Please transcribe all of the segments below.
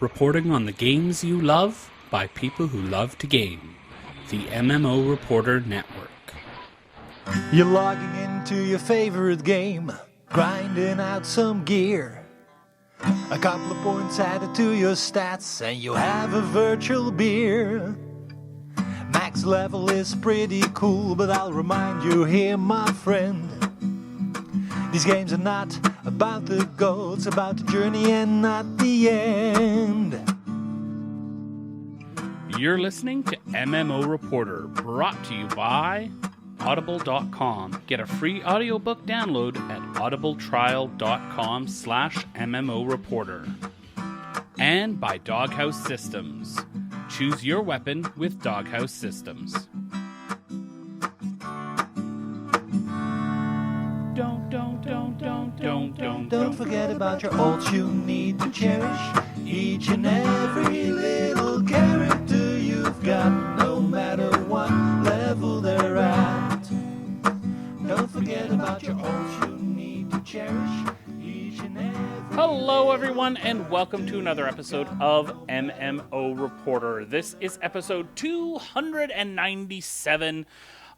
reporting on the games you love by people who love to game. The MMO Reporter Network. You're logging into your favorite game, grinding out some gear. A couple of points added to your stats, and you have a virtual beer. Max level is pretty cool, but I'll remind you here, my friend. These games are not about the goal, it's about the journey and not the end. You're listening to MMO Reporter, brought to you by Audible.com. Get a free audiobook download at audibletrial.com/MMO Reporter. And by Doghouse Systems. Choose your weapon with Doghouse Systems. Don't forget about your ults you need to cherish. Each and every little character you've got, no matter what level they're at. Don't forget about your ults you need to cherish. Each and every. Hello, everyone, and welcome to another episode of MMO Reporter. This is episode 297.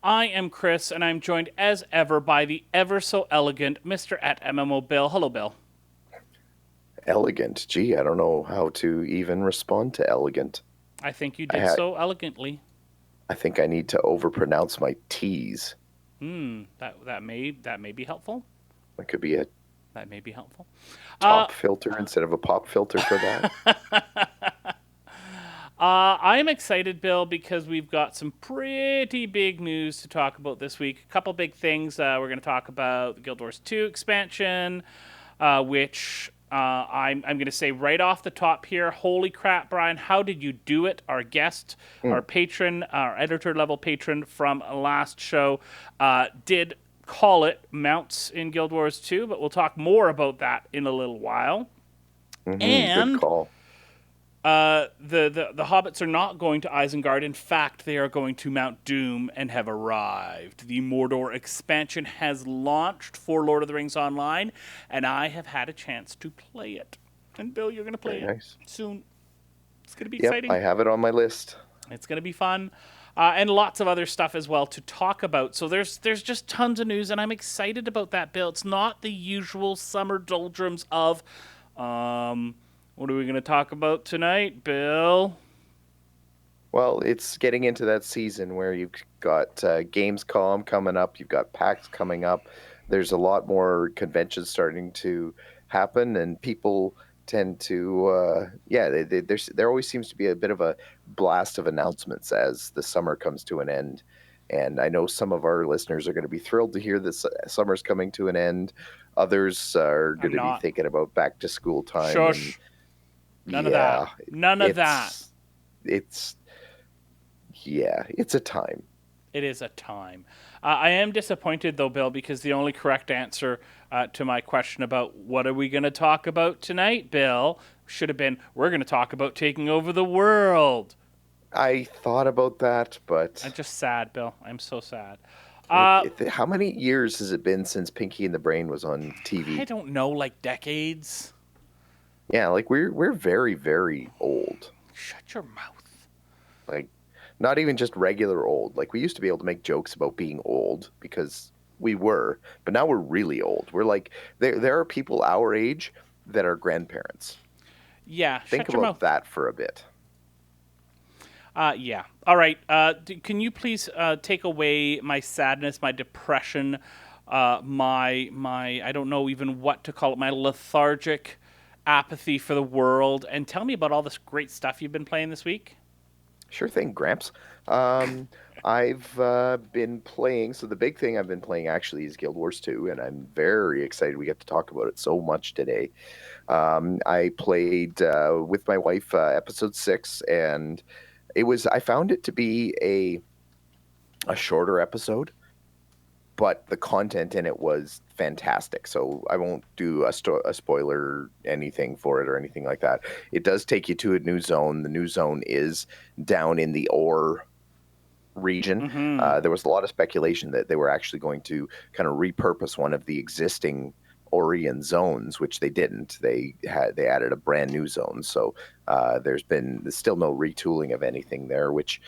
I am Chris, and I'm joined as ever by the ever so elegant Mr. at MMO Bill. Hello, Bill. Elegant? Gee, I don't know how to even respond to elegant. I think you did so elegantly. I think I need to overpronounce my T's. That may be helpful. That could be it. That may be helpful. Top filter instead of a pop filter for that. I'm excited, Bill, because we've got some pretty big news to talk about this week. A couple big things. We're going to talk about the Guild Wars 2 expansion, which I'm going to say right off the top here, holy crap, Brian, how did you do it? Our guest, our patron, our editor-level patron from last show did call it mounts in Guild Wars 2, but we'll talk more about that in a little while. And good call. The hobbits are not going to Isengard. In fact, they are going to Mount Doom and have arrived. The Mordor expansion has launched for Lord of the Rings Online, and I have had a chance to play it. And Bill, you're going to play it soon. It's going to be exciting. I have it on my list. It's going to be fun. And lots of other stuff as well to talk about. So there's just tons of news, and I'm excited about that, Bill. It's not the usual summer doldrums of... what are we going to talk about tonight, Bill? Well, it's getting into that season where you've got Gamescom coming up, you've got PAX coming up. There's a lot more conventions starting to happen, and people tend to, there always seems to be a bit of a blast of announcements as the summer comes to an end. And I know some of our listeners are going to be thrilled to hear this summer's coming to an end. Others are going to be thinking about back to school time. Shush. None of that. It's a time. It is a time. I am disappointed, though, Bill, because the only correct answer to my question about what are we going to talk about tonight, Bill, should have been, we're going to talk about taking over the world. I thought about that, but... I'm just sad, Bill. I'm so sad. How many years has it been since Pinky and the Brain was on TV? I don't know, like decades. Yeah, like we're very, very old. Shut your mouth. Like, not even just regular old. Like, we used to be able to make jokes about being old because we were, but now we're really old. We're like, there are people our age that are grandparents. Yeah, Think about that for a bit. Yeah. All right. Can you please take away my sadness, my depression, my I don't know even what to call it, my lethargic apathy for the world, and tell me about all this great stuff you've been playing this week? Sure thing, Gramps. I've been playing, so the big thing I've been playing actually is Guild Wars 2, and I'm very excited we get to talk about it so much today. I played with my wife episode 6, and I found it to be a shorter episode, but the content in it was fantastic. So I won't do a spoiler anything for it or anything like that. It does take you to a new zone. The new zone is down in the ore region. There was a lot of speculation that they were actually going to kind of repurpose one of the existing Orion zones, which they didn't. They added a brand new zone, so there's still no retooling of anything there. Which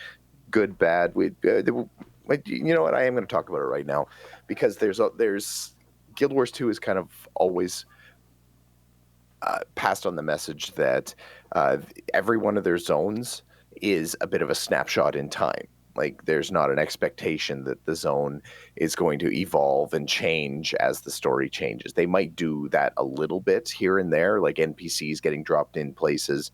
good, bad. You know what? I am going to talk about it right now because there's Guild Wars 2 is kind of always passed on the message that every one of their zones is a bit of a snapshot in time. Like, there's not an expectation that the zone is going to evolve and change as the story changes. They might do that a little bit here and there, like NPCs getting dropped in places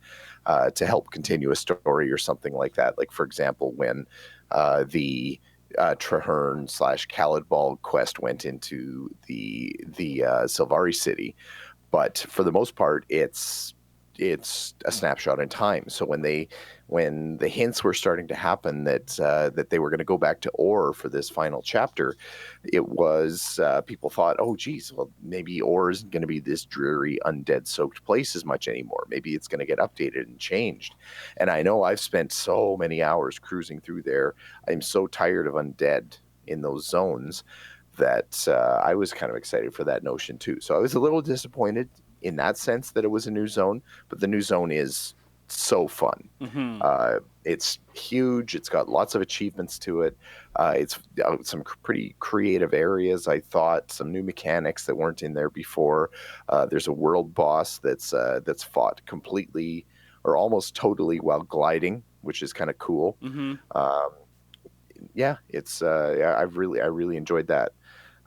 to help continue a story or something like that. Like, for example, when the Traherne / Khalidbal quest went into the Sylvari city. But for the most part, it's a snapshot in time. So when the hints were starting to happen that they were going to go back to Ore for this final chapter, it was people thought, oh geez, well maybe Ore isn't going to be this dreary, undead-soaked place as much anymore. Maybe it's going to get updated and changed. And I know I've spent so many hours cruising through there. I'm so tired of undead in those zones that I was kind of excited for that notion too. So I was a little disappointed in that sense that it was a new zone, but the new zone is so fun. It's huge. It's got lots of achievements to it. It's some pretty creative areas, I thought, some new mechanics that weren't in there before. There's a world boss that's fought completely or almost totally while gliding, which is kind of cool. Yeah, it's I really enjoyed that.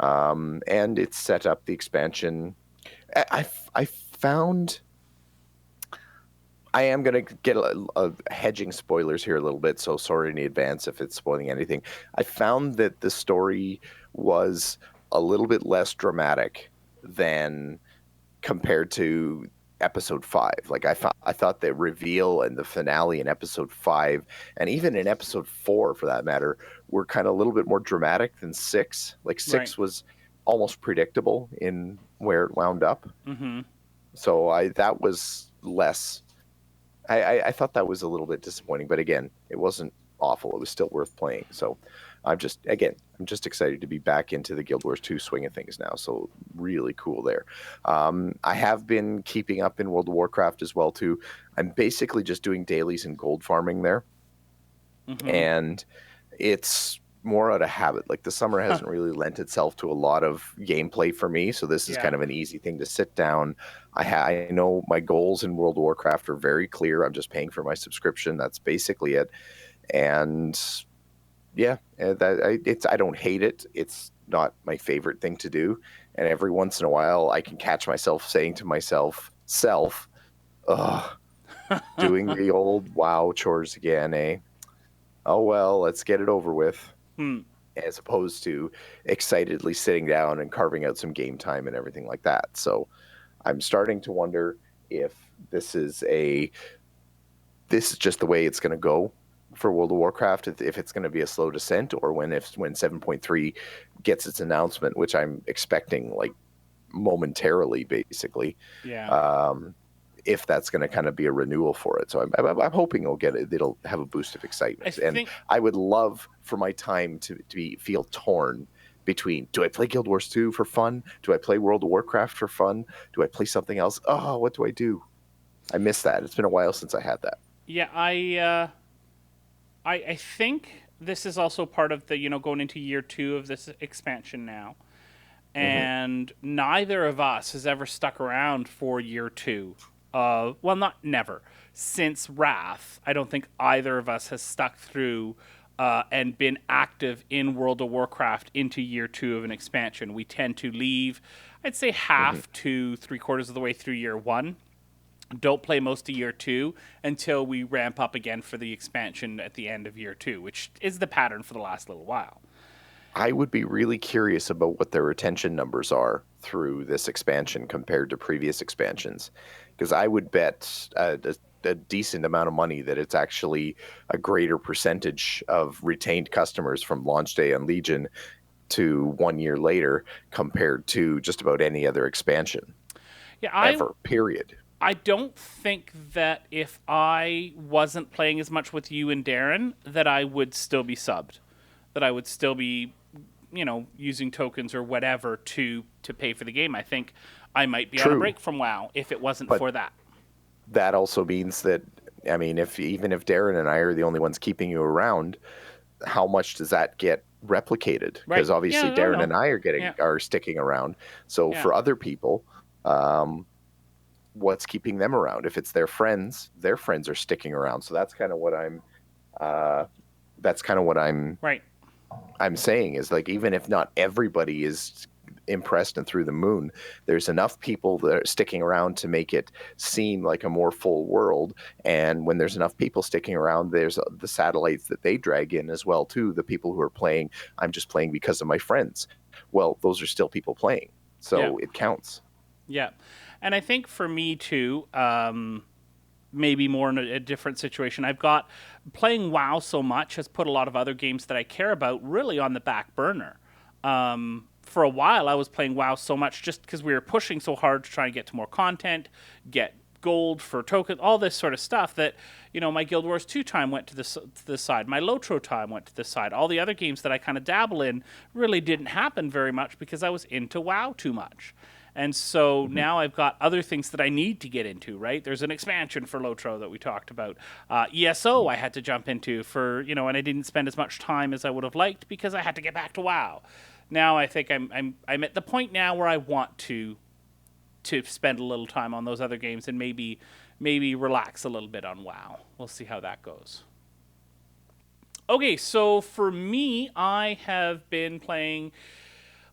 And it's set up the expansion. I found I am going to get a hedging spoilers here a little bit, so sorry in advance if it's spoiling anything. I found that the story was a little bit less dramatic than compared to episode 5. Like I thought the reveal and the finale in episode 5, and even in episode 4 for that matter, were kind of a little bit more dramatic than 6. Like 6 was almost predictable in where it wound up. So that was less. I thought that was a little bit disappointing, but again, it wasn't awful. It was still worth playing. So I'm just excited to be back into the Guild Wars 2 swing of things now. So really cool there. I have been keeping up in World of Warcraft as well too. I'm basically just doing dailies and gold farming there. And it's more out of habit. Like the summer hasn't really lent itself to a lot of gameplay for me, so this is kind of an easy thing to sit down. I know my goals in World of Warcraft are very clear. I'm just paying for my subscription. That's basically it. And yeah, I don't hate it. It's not my favorite thing to do. And every once in a while, I can catch myself saying to myself, ugh, doing the old WoW chores again, eh? Oh well, let's get it over with. As opposed to excitedly sitting down and carving out some game time and everything like that. So I'm starting to wonder if this is just the way it's going to go for World of Warcraft, if it's going to be a slow descent, or when 7.3 gets its announcement, which I'm expecting like momentarily, basically. If that's going to kind of be a renewal for it. So I'm hoping it'll have a boost of excitement. I would love for my time to feel torn between, do I play Guild Wars 2 for fun? Do I play World of Warcraft for fun? Do I play something else? Oh, what do I do? I miss that. It's been a while since I had that. Yeah, I think this is also part of the, going into year 2 of this expansion now. And neither of us has ever stuck around for year 2. Well, not never. Since Wrath, I don't think either of us has stuck through and been active in World of Warcraft into year 2 of an expansion. We tend to leave, I'd say, half to 3/4 of the way through year 1. Don't play most of year 2 until we ramp up again for the expansion at the end of year 2, which is the pattern for the last little while. I would be really curious about what their retention numbers are through this expansion compared to previous expansions. Because I would bet a decent amount of money that it's actually a greater percentage of retained customers from launch day on Legion to 1 year later compared to just about any other expansion. Ever, period. I don't think that if I wasn't playing as much with you and Darren, that I would still be subbed. That I would still be using tokens or whatever to pay for the game. I think I might be on a True. break from WoW if it wasn't But for that. that also means that, I mean, even if Darren and I are the only ones keeping you around, how much does that get replicated? Right. Because obviously Yeah, I Darren know. and I Yeah. are sticking around. So Yeah. for other people, what's keeping them around? If it's their friends are sticking around. So that's kind of what I'm Right. I'm saying is, like, even if not everybody is impressed and through the moon, there's enough people that are sticking around to make it seem like a more full world. And when there's enough people sticking around, there's the satellites that they drag in as well too. The people who are playing, I'm just playing because of my friends. Well, those are still people playing, so it counts. Yeah. And I think for me too, maybe more in a different situation. I've got playing WoW so much has put a lot of other games that I care about really on the back burner. For a while, I was playing WoW so much just because we were pushing so hard to try and get to more content, get gold for tokens, all this sort of stuff that, my Guild Wars 2 time went to the side. My LOTRO time went to the side. All the other games that I kind of dabble in really didn't happen very much because I was into WoW too much. And so now I've got other things that I need to get into, right? There's an expansion for LOTRO that we talked about. ESO I had to jump into for, and I didn't spend as much time as I would have liked because I had to get back to WoW. Now I think I'm at the point now where I want to spend a little time on those other games and maybe relax a little bit on WoW. We'll see how that goes. Okay, so for me, I have been playing,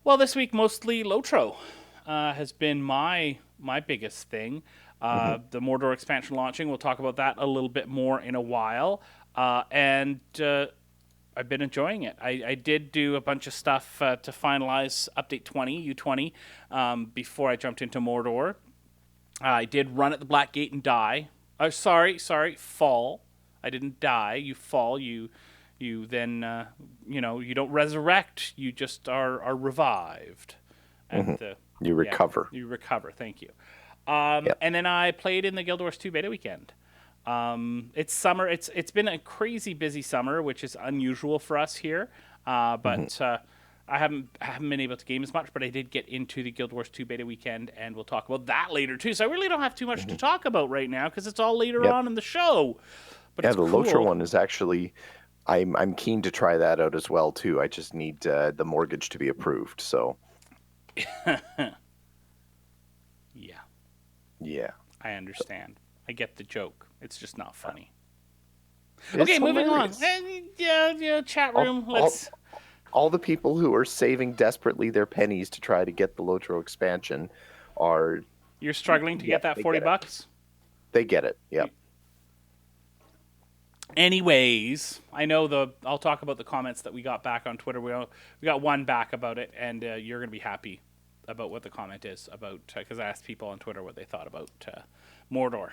this week mostly LOTRO. Has been my biggest thing. The Mordor expansion launching. We'll talk about that a little bit more in a while. And I've been enjoying it. I did do a bunch of stuff to finalize Update 20, U20, before I jumped into Mordor. I did run at the Black Gate and die. Fall. I didn't die. You fall. You then, you don't resurrect. You just are revived. And you recover. You recover. Thank you. And then I played in the Guild Wars 2 beta weekend. It's summer. It's been a crazy busy summer, which is unusual for us here. But I haven't been able to game as much, but I did get into the Guild Wars 2 beta weekend, and we'll talk about that later too. So I really don't have too much to talk about right now because it's all later on in the show. But yeah, it's the cool. LOTRO one is actually. I'm keen to try that out as well too. I just need the mortgage to be approved. So. Yeah. I understand. I get the joke. It's just not funny. It's okay, moving hilarious. on. Chat room. Let's. All the people who are saving desperately their pennies to try to get the LOTRO expansion are. You're struggling to get that $40? They get it. Yep. Anyways, I know I'll talk about the comments that we got back on Twitter. We got one back about it, and you're going to be happy about what the comment is about, because I asked people on Twitter what they thought about Mordor.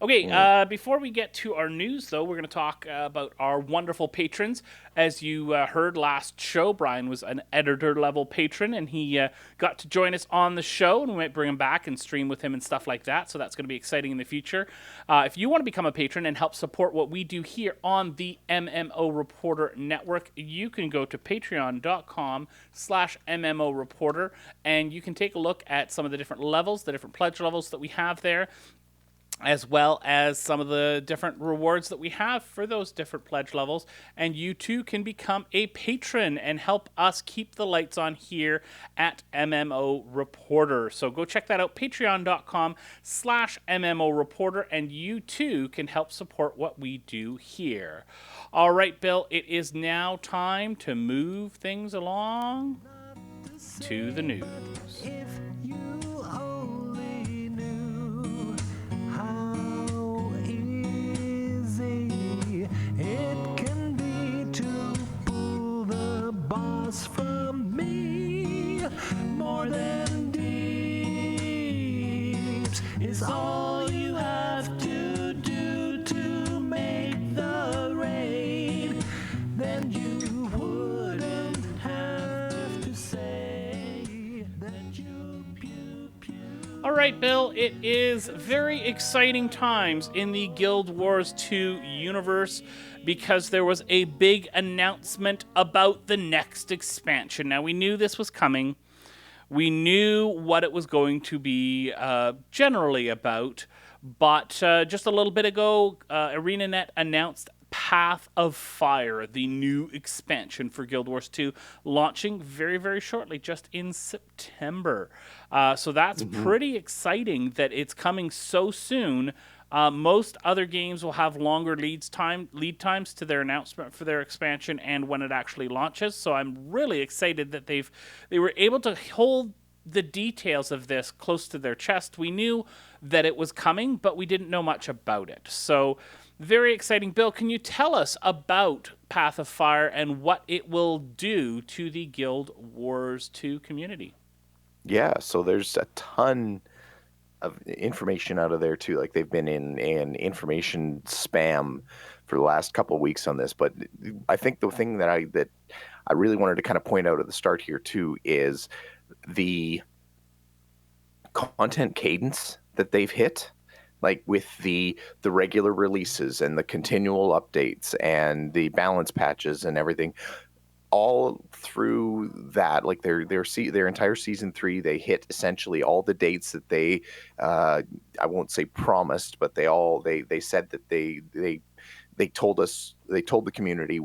Okay, before we get to our news, though, we're going to talk about our wonderful patrons. As you heard last show, Brian was an editor-level patron, and he got to join us on the show, and we might bring him back and stream with him and stuff like that, so that's going to be exciting in the future. If you want to become a patron and help support what we do here on the MMO Reporter Network, you can go to patreon.com/MMO Reporter, and you can take a look at some of the different levels, the different pledge levels that we have there, as well as some of the different rewards that we have for those different pledge levels. And you too can become a patron and help us keep the lights on here at MMO Reporter. So go check that out, patreon.com/MMO Reporter, and you too can help support what we do here. All right, Bill, it is now time to move things along to the news. If you only knew how easy it can be to pull the boss from me. More than deeps is all you have to do to make the rain. Then you wouldn't have to say that you pew pew. All right, Bill, it is very exciting times in the Guild Wars 2 universe because there was a big announcement about the next expansion. Now, we knew this was coming. We knew what it was going to be generally about, but just a little bit ago, ArenaNet announced Path of Fire, the new expansion for Guild Wars 2, launching very, very shortly, just in September. So that's pretty exciting that it's coming so soon. Most other games will have longer lead times to their announcement for their expansion and when it actually launches. So I'm really excited that they were able to hold the details of this close to their chest. We knew that it was coming, but we didn't know much about it. So very exciting. Bill, can you tell us about Path of Fire and what it will do to the Guild Wars 2 community? Yeah, so there's a ton of information out of there too. Like they've been in information spam for the last couple of weeks on this. But I think the thing that I really wanted to kind of point out at the start here too is the content cadence that they've hit, like with the regular releases and the continual updates and the balance patches and everything. All through that, like their entire season 3, they hit essentially all the dates that they I won't say promised, but they said that they told the community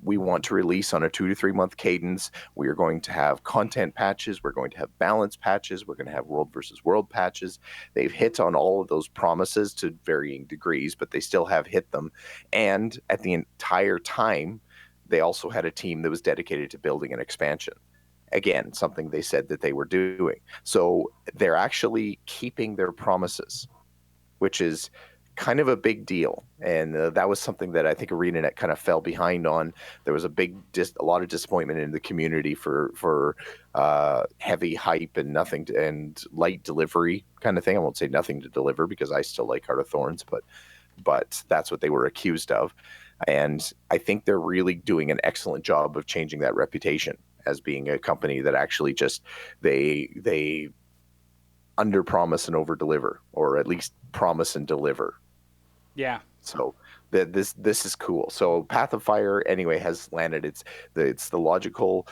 we want to release on a 2 to 3 month cadence. We are going to have content patches, we're going to have balance patches, we're going to have world versus world patches. They've hit on all of those promises to varying degrees, but they still have hit them. And at the entire time, they also had a team that was dedicated to building an expansion. Again, something they said that they were doing. So they're actually keeping their promises, which is kind of a big deal. And that was something that I think ArenaNet kind of fell behind on. There was a lot of disappointment in the community for heavy hype and and light delivery kind of thing. I won't say nothing to deliver because I still like Heart of Thorns, but that's what they were accused of. And I think they're really doing an excellent job of changing that reputation as being a company that actually just they under promise and over deliver, or at least promise and deliver. Yeah. So this is cool. So Path of Fire anyway has landed. It's the logical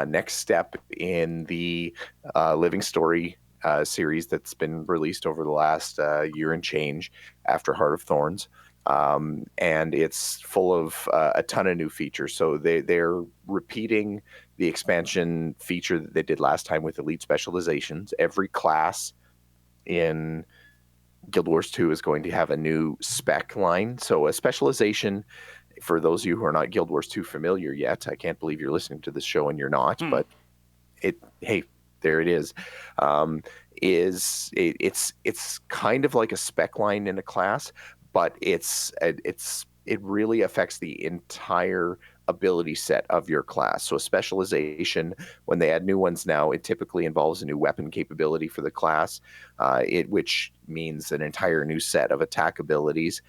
next step in the Living Story series that's been released over the last year and change after Heart of Thorns. And it's full of a ton of new features. So they're repeating the expansion feature that they did last time with Elite Specializations. Every class in Guild Wars 2 is going to have a new spec line. So a specialization, for those of you who are not Guild Wars 2 familiar yet, I can't believe you're listening to this show and you're not, but hey, there it is. It's kind of like a spec line in a class, but it really affects the entire ability set of your class. So a specialization, when they add new ones now, it typically involves a new weapon capability for the class, which means an entire new set of attack abilities.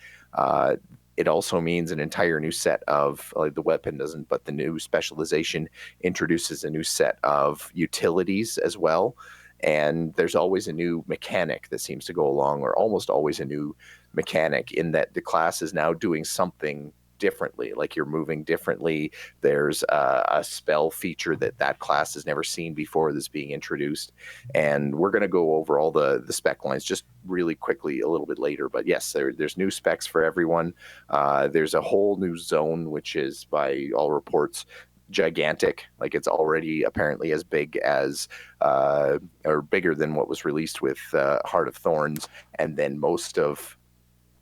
It also means an entire new set of, the weapon doesn't, but the new specialization introduces a new set of utilities as well. And there's always a new mechanic that seems to go along, or almost always a new mechanic, in that the class is now doing something differently, like you're moving differently. There's a spell feature that class has never seen before that's being introduced. And we're going to go over all the spec lines just really quickly a little bit later. But yes, there's new specs for everyone. There's a whole new zone, which is, by all reports, gigantic. Like it's already apparently as big as or bigger than what was released with Heart of Thorns, and then most of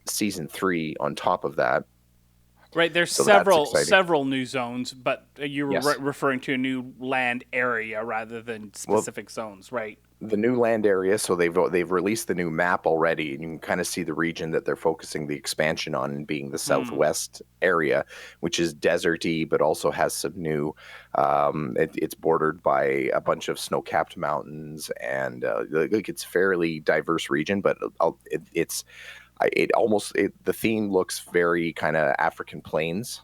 season 3 on top of that. Right, there's So several new zones, but you were Yes. referring to a new land area rather than specific zones, right? The new land area, so they've released the new map already, and you can kind of see the region that they're focusing the expansion on being the southwest area, which is deserty, but also has some new. It's bordered by a bunch of snow-capped mountains, and it's a fairly diverse region. But the theme looks very kind of African plains.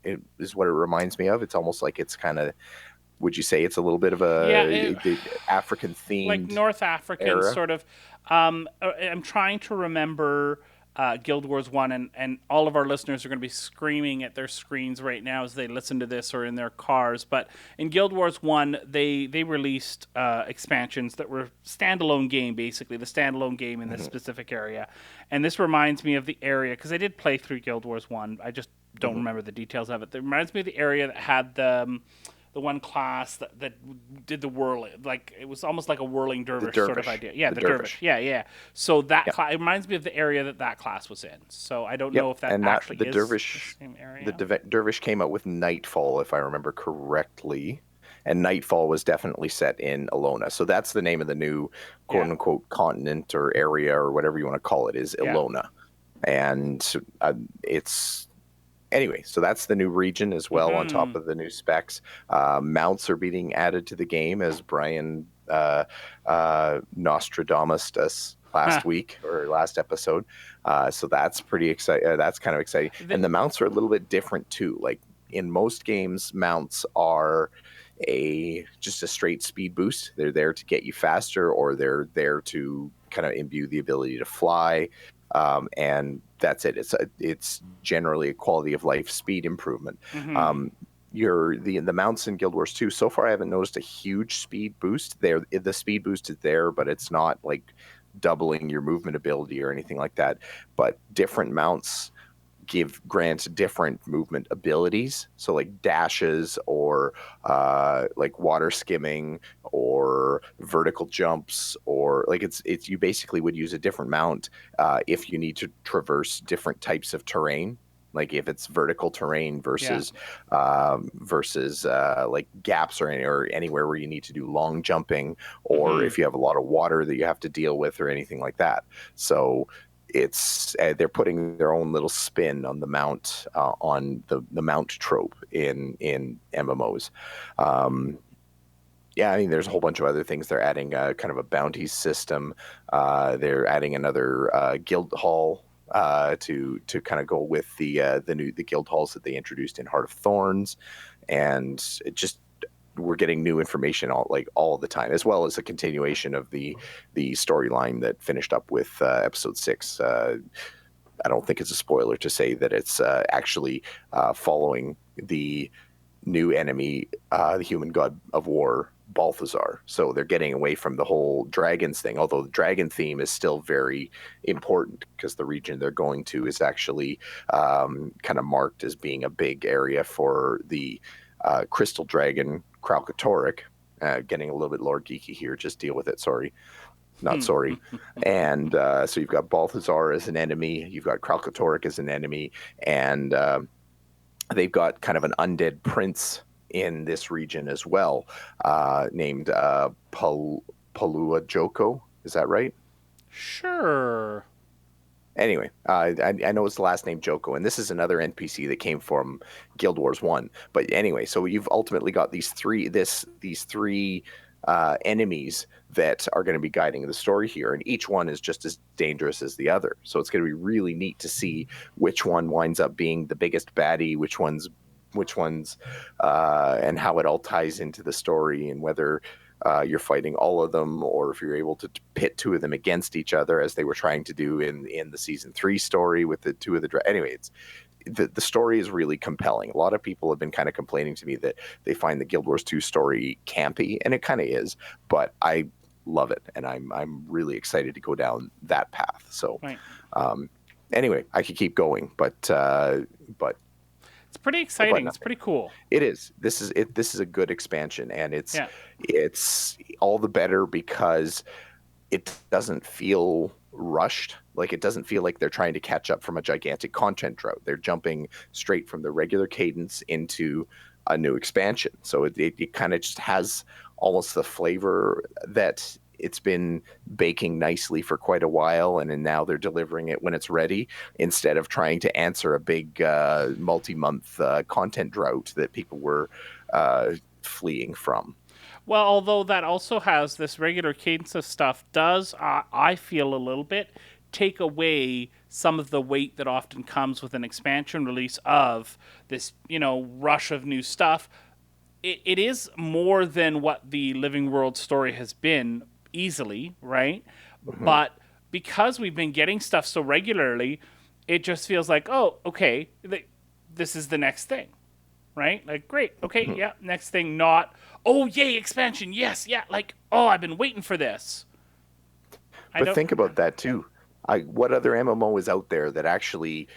It is what it reminds me of. It's almost like it's kind of. Would you say it's a little bit of a African themed, like North African era? sort of? I'm trying to remember Guild Wars 1, and all of our listeners are going to be screaming at their screens right now as they listen to this or in their cars. But in Guild Wars 1, they released expansions that were standalone game, basically, the standalone game in this specific area. And this reminds me of the area, because I did play through Guild Wars 1. I just don't remember the details of it. It reminds me of the area that had the one class that did the whirling, like it was almost like a whirling dervish sort of idea. Yeah, the dervish. Yeah. So that it reminds me of the area that class was in. So I don't know if that actually is dervish, the same area. The dervish came out with Nightfall, if I remember correctly. And Nightfall was definitely set in Ilona. So that's the name of the new quote-unquote continent or area or whatever you want to call it, is Ilona. And it's... Anyway, so that's the new region as well, on top of the new specs. Mounts are being added to the game, as Brian Nostradamus us last week or last episode. So that's pretty exciting. That's kind of exciting. And the mounts are a little bit different too. Like in most games, mounts are just a straight speed boost. They're there to get you faster, or they're there to kind of imbue the ability to fly. And that's it. It's generally a quality of life speed improvement. The mounts in Guild Wars 2, so far I haven't noticed a huge speed boost. The speed boost is there, but it's not like doubling your movement ability or anything like that. But different mounts grant different movement abilities, so like dashes or like water skimming or vertical jumps, or like it's you basically would use a different mount if you need to traverse different types of terrain, like if it's vertical terrain versus like gaps or anywhere where you need to do long jumping, or if you have a lot of water that you have to deal with or anything like that. So it's they're putting their own little spin on the mount, on the mount trope in MMOs. I mean, there's a whole bunch of other things. They're adding kind of a bounty system. They're adding another guild hall to kind of go with the guild halls that they introduced in Heart of Thorns, and we're getting new information all the time, as well as a continuation of the storyline that finished up with episode 6. I don't think it's a spoiler to say that it's actually following the new enemy, the human god of war, Balthazar. So they're getting away from the whole dragons thing, although the dragon theme is still very important, because the region they're going to is actually kind of marked as being a big area for the crystal dragon Kralkatorrik. Getting a little bit lore geeky here, just deal with it. Sorry. Not sorry. And so you've got Balthazar as an enemy, you've got Kralkatorrik as an enemy, and they've got kind of an undead prince in this region as well, named Palua Joko. Is that right? Sure. Anyway, I know it's the last name Joko, and this is another NPC that came from Guild Wars 1. But anyway, so you've ultimately got these three enemies that are going to be guiding the story here, and each one is just as dangerous as the other. So it's going to be really neat to see which one winds up being the biggest baddie, which ones, and how it all ties into the story, and whether you're fighting all of them, or if you're able to pit two of them against each other, as they were trying to do in the season 3 story with the two of the anyway. The story is really compelling. A lot of people have been kind of complaining to me that they find the Guild Wars 2 story campy, and it kind of is, but I love it, and I'm really excited to go down that path. So right. Anyway, I could keep going, but it's pretty exciting. It's pretty cool. It is. This is a good expansion, and it's all the better because it doesn't feel rushed. Like, it doesn't feel like they're trying to catch up from a gigantic content drought. They're jumping straight from the regular cadence into a new expansion. So it kind of just has almost the flavor that it's been baking nicely for quite a while, and now they're delivering it when it's ready, instead of trying to answer a big multi-month content drought that people were fleeing from. Well, although that also has this regular cadence of stuff, does, I feel, a little bit take away some of the weight that often comes with an expansion release of this, rush of new stuff. It is more than what the Living World story has been, easily, right? Mm-hmm. But because we've been getting stuff so regularly, it just feels like, oh, okay, this is the next thing, right? Like, great, okay, yeah, next thing, not, oh, yay, expansion, yes, yeah, like, oh, I've been waiting for this. But think about that too. What other MMO is out there that actually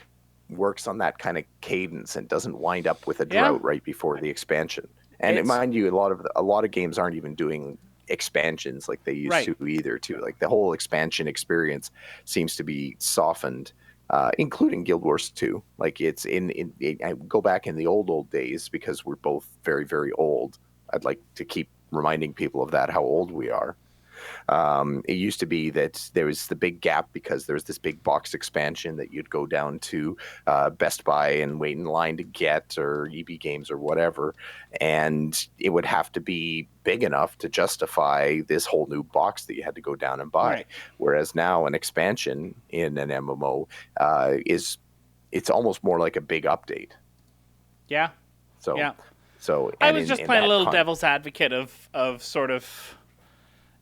works on that kind of cadence and doesn't wind up with a drought right before the expansion? And mind you, a lot of games aren't even doing expansions like they used to either. Too, like the whole expansion experience seems to be softened, including Guild Wars 2. Like it's I go back in the old days because we're both very, very old. I'd like to keep reminding people of that, how old we are. It used to be that there was the big gap because there was this big box expansion that you'd go down to Best Buy and wait in line to get, or EB Games or whatever, and it would have to be big enough to justify this whole new box that you had to go down and buy. Right. Whereas now an expansion in an MMO it's almost more like a big update. Yeah. So yeah. So I was just playing a little devil's advocate of sort of.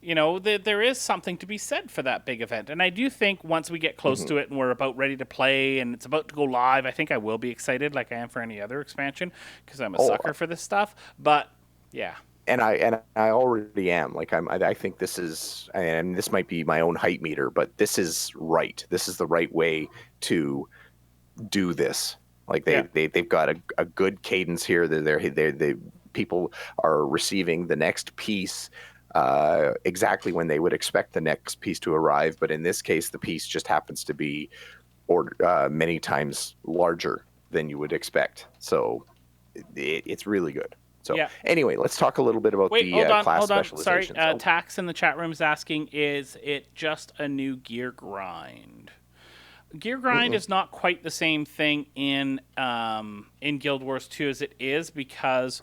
You know, there is something to be said for that big event. And I do think once we get close to it and we're about ready to play and it's about to go live, I think I will be excited like I am for any other expansion because I'm a sucker for this stuff. But, yeah. And I already am. Like I think this is, and this might be my own hype meter, but this is right. This is the right way to do this. Like they've got a good cadence here. They people are receiving the next piece exactly when they would expect the next piece to arrive, but in this case, the piece just happens to be many times larger than you would expect. So it's really good. So anyway, let's talk a little bit about class specializations. Sorry, Tax in the chat room is asking, is it just a new gear grind? Gear grind is not quite the same thing in Guild Wars 2 as it is because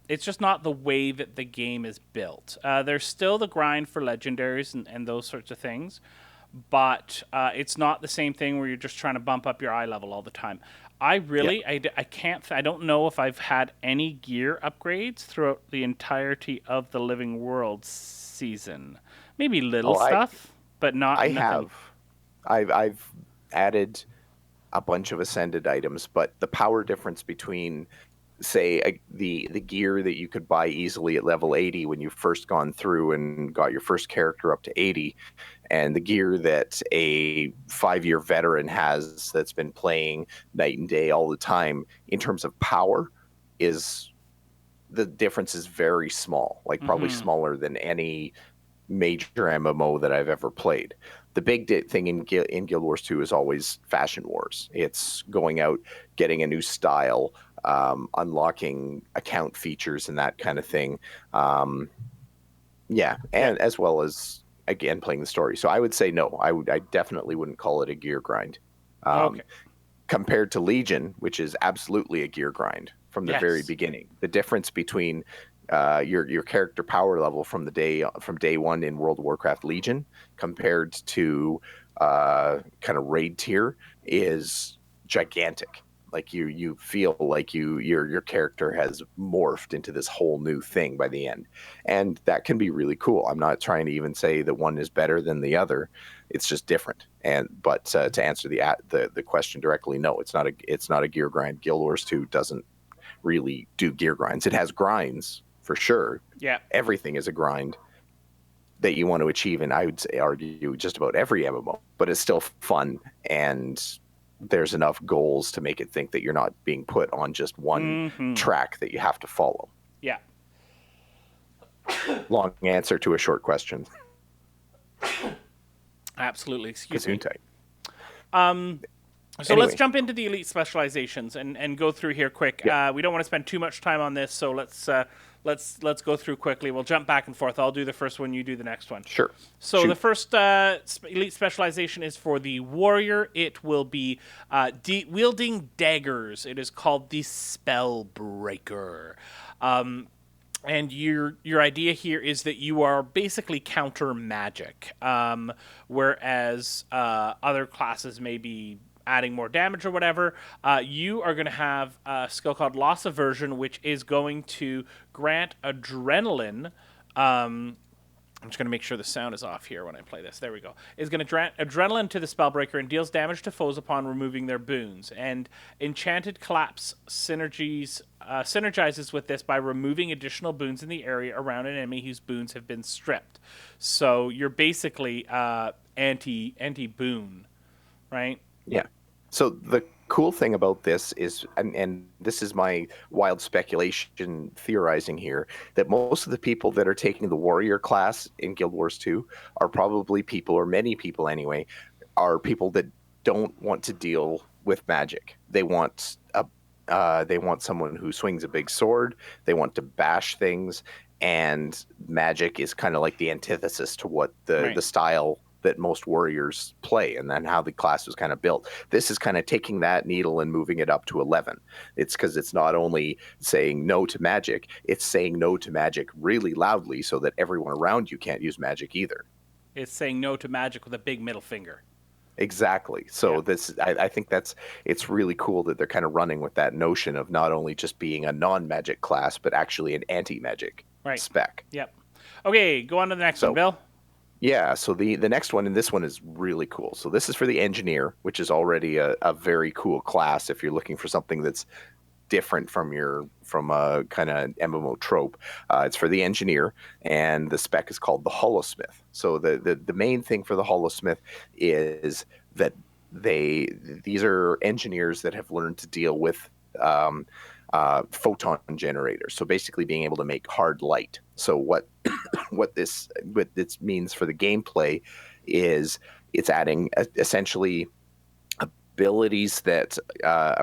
it's just not the way that the game is built. There's still the grind for legendaries and those sorts of things, but it's not the same thing where you're just trying to bump up your eye level all the time. I don't know if I've had any gear upgrades throughout the entirety of the Living World season. Maybe little stuff, but not. I've added a bunch of ascended items, but the power difference between say the gear that you could buy easily at level 80 when you've first gone through and got your first character up to 80, and the gear that a 5-year veteran has that's been playing night and day all the time, in terms of power, the difference is very small, like probably smaller than any major MMO that I've ever played. The big thing in Guild Wars 2 is always Fashion Wars. It's going out, getting a new style, unlocking account features and that kind of thing. And as well as, again, playing the story. So I would say no. I definitely wouldn't call it a gear grind. Compared to Legion, which is absolutely a gear grind from the very beginning. The difference between your character power level from day one in World of Warcraft Legion compared to kind of raid tier is gigantic. Like you feel like your character has morphed into this whole new thing by the end, and that can be really cool. I'm not trying to even say that one is better than the other; it's just different. But to answer the question directly, no, it's not a gear grind. Guild Wars 2 doesn't really do gear grinds. It has grinds for sure. Yeah, everything is a grind that you want to achieve, and I would say argue just about every MMO. But it's still fun, and there's enough goals to make it think that you're not being put on just one track that you have to follow. Yeah. Long answer to a short question. Absolutely. Excuse me. So Anyway. let's jump into the elite specializations and go through here quick. Yeah. We don't want to spend too much time on this, so let's go through quickly. We'll jump back and forth. I'll do the first one, you do the next one. Sure. So Shoot. the first elite specialization is for the warrior. It will be wielding daggers. It is called the Spellbreaker. And your idea here is that you are basically counter magic, whereas other classes may be adding more damage or whatever. You are going to have a skill called Loss Aversion, which is going to grant adrenaline I'm just going to make sure the sound is off here when I play this. There we go. Is going to adrenaline to the Spellbreaker and deals damage to foes upon removing their boons. And Enchanted Collapse synergizes with this by removing additional boons in the area around an enemy whose boons have been stripped. So you're basically anti boon, right? Yeah. So the cool thing about this is, and this is my wild speculation theorizing here, that most of the people that are taking the warrior class in Guild Wars 2 are probably people, or many people anyway, are people that don't want to deal with magic. They want someone who swings a big sword. They want to bash things, and magic is kind of like the antithesis to what the style that most warriors play, and then how the class was kind of built. This is kind of taking that needle and moving it up to 11. It's because it's not only saying no to magic, it's saying no to magic really loudly so that everyone around you can't use magic either. It's saying no to magic with a big middle finger. Exactly. So I think it's really cool that they're kind of running with that notion of not only just being a non-magic class, but actually an anti-magic spec. Yep. Okay, go on to the next one, Bill. Yeah, so the next one, and this one is really cool. So this is for the engineer, which is already a very cool class if you're looking for something that's different from a kind of MMO trope. It's for the engineer, and the spec is called the Hollowsmith. So the main thing for the Hollowsmith is that these are engineers that have learned to deal with photon generators. So basically being able to make hard light. So what this means for the gameplay is it's adding essentially abilities that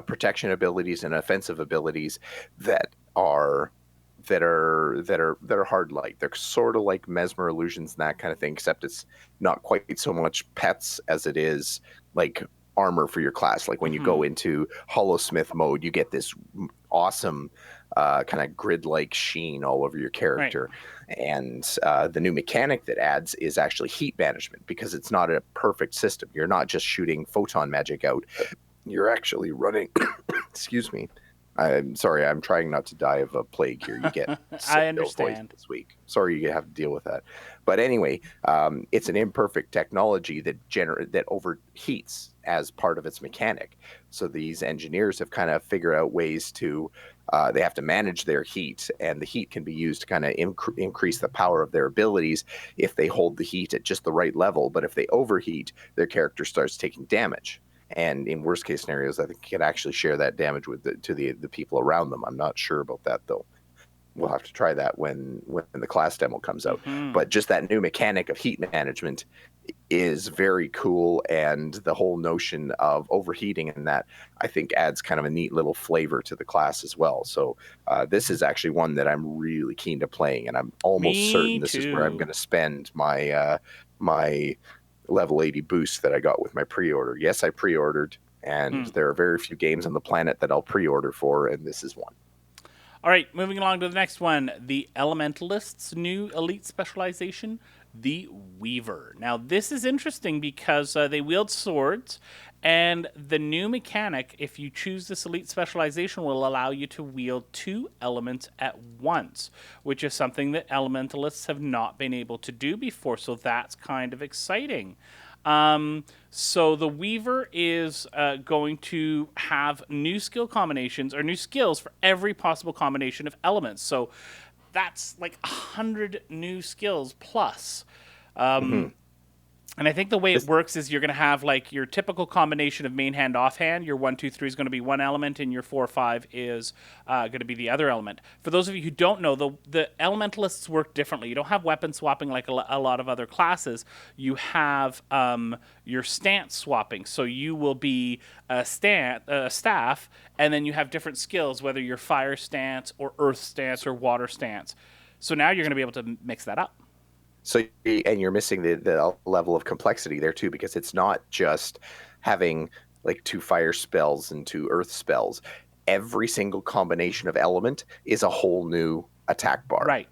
protection abilities and offensive abilities that are hard light. They're sort of like Mesmer illusions and that kind of thing, except it's not quite so much pets as it is like armor for your class. Like when you go into Hollowsmith mode, you get this awesome kind of grid-like sheen all over your character. And the new mechanic that adds is actually heat management, because it's not a perfect system. You're not just shooting photon magic out. You're actually running excuse me. I'm sorry, I'm trying not to die of a plague here. You get I understand this week. Sorry you have to deal with that. But anyway, it's an imperfect technology that overheats as part of its mechanic. So these engineers have kind of figured out ways to they have to manage their heat, and the heat can be used to kind of increase the power of their abilities if they hold the heat at just the right level. But if they overheat, their character starts taking damage. And in worst case scenarios, I think you can actually share that damage with the people around them. I'm not sure about that though. We'll have to try that when the class demo comes out. But just that new mechanic of heat management is very cool, and the whole notion of overheating and that, I think, adds kind of a neat little flavor to the class as well. So this is actually one that I'm really keen to playing, and I'm almost certain this is where I'm going to spend my my level 80 boost that I got with my pre-order. Yes, I pre-ordered, and there are very few games on the planet that I'll pre-order for, and this is one. All right, moving along to the next one. The Elementalist's new elite specialization, the Weaver. Now, this is interesting because they wield swords, and the new mechanic, if you choose this elite specialization, will allow you to wield 2 elements at once, which is something that Elementalists have not been able to do before, so that's kind of exciting. So the Weaver is going to have new skill combinations, or new skills for every possible combination of elements. So that's like 100 new skills plus. And I think the way it works is you're going to have like your typical combination of main hand, offhand. Your 1, 2, 3 is going to be one element, and your 4, 5 is going to be the other element. For those of you who don't know, the elementalists work differently. You don't have weapon swapping like a lot of other classes. You have your stance swapping. So you will be a staff, and then you have different skills, whether you're fire stance or earth stance or water stance. So now you're going to be able to mix that up. So, and you're missing the level of complexity there too, because it's not just having like 2 fire spells and 2 earth spells. Every single combination of element is a whole new attack bar. Right.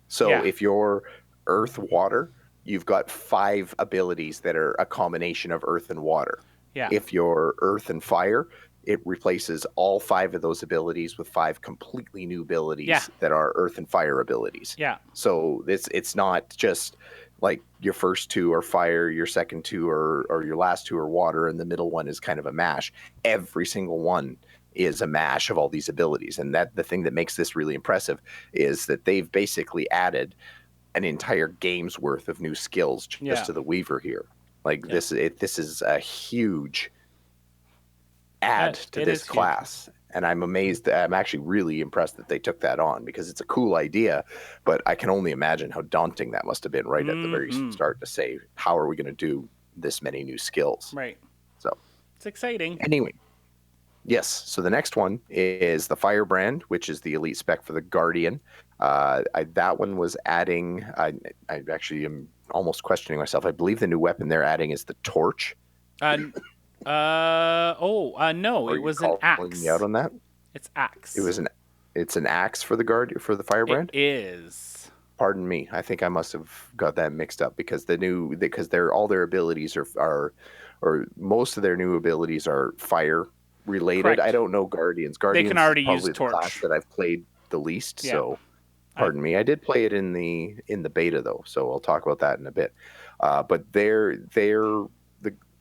So if you're earth water, you've got 5 abilities that are a combination of earth and water. Yeah. If you're earth and fire, it replaces all 5 of those abilities with 5 completely new abilities Yeah. that are earth and fire abilities. Yeah. So it's not just like your first 2 are fire, your second 2 or your last 2 are water, and the middle one is kind of a mash. Every single one is a mash of all these abilities. And that the thing that makes this really impressive is that they've basically added an entire game's worth of new skills just to the Weaver here. Like this is a huge add to this class. Huge. And I'm amazed. I'm actually really impressed that they took that on, because it's a cool idea, but I can only imagine how daunting that must have been right at the very start to say, how are we going to do this many new skills? Right. So it's exciting. Anyway, yes. So the next one is the Firebrand, which is the elite spec for the Guardian. That one was adding. I actually am almost questioning myself. I believe the new weapon they're adding is the torch. No, it was an axe. Me out on that? It's axe. It's an axe for the Firebrand? It is. Pardon me. I think I must have got that mixed up, because all their abilities or most of their new abilities are fire related. Correct. I don't know Guardians. Guardians they can already is probably use torch. The class that I've played the least, so pardon me. I did play it in the beta though, so I'll talk about that in a bit. But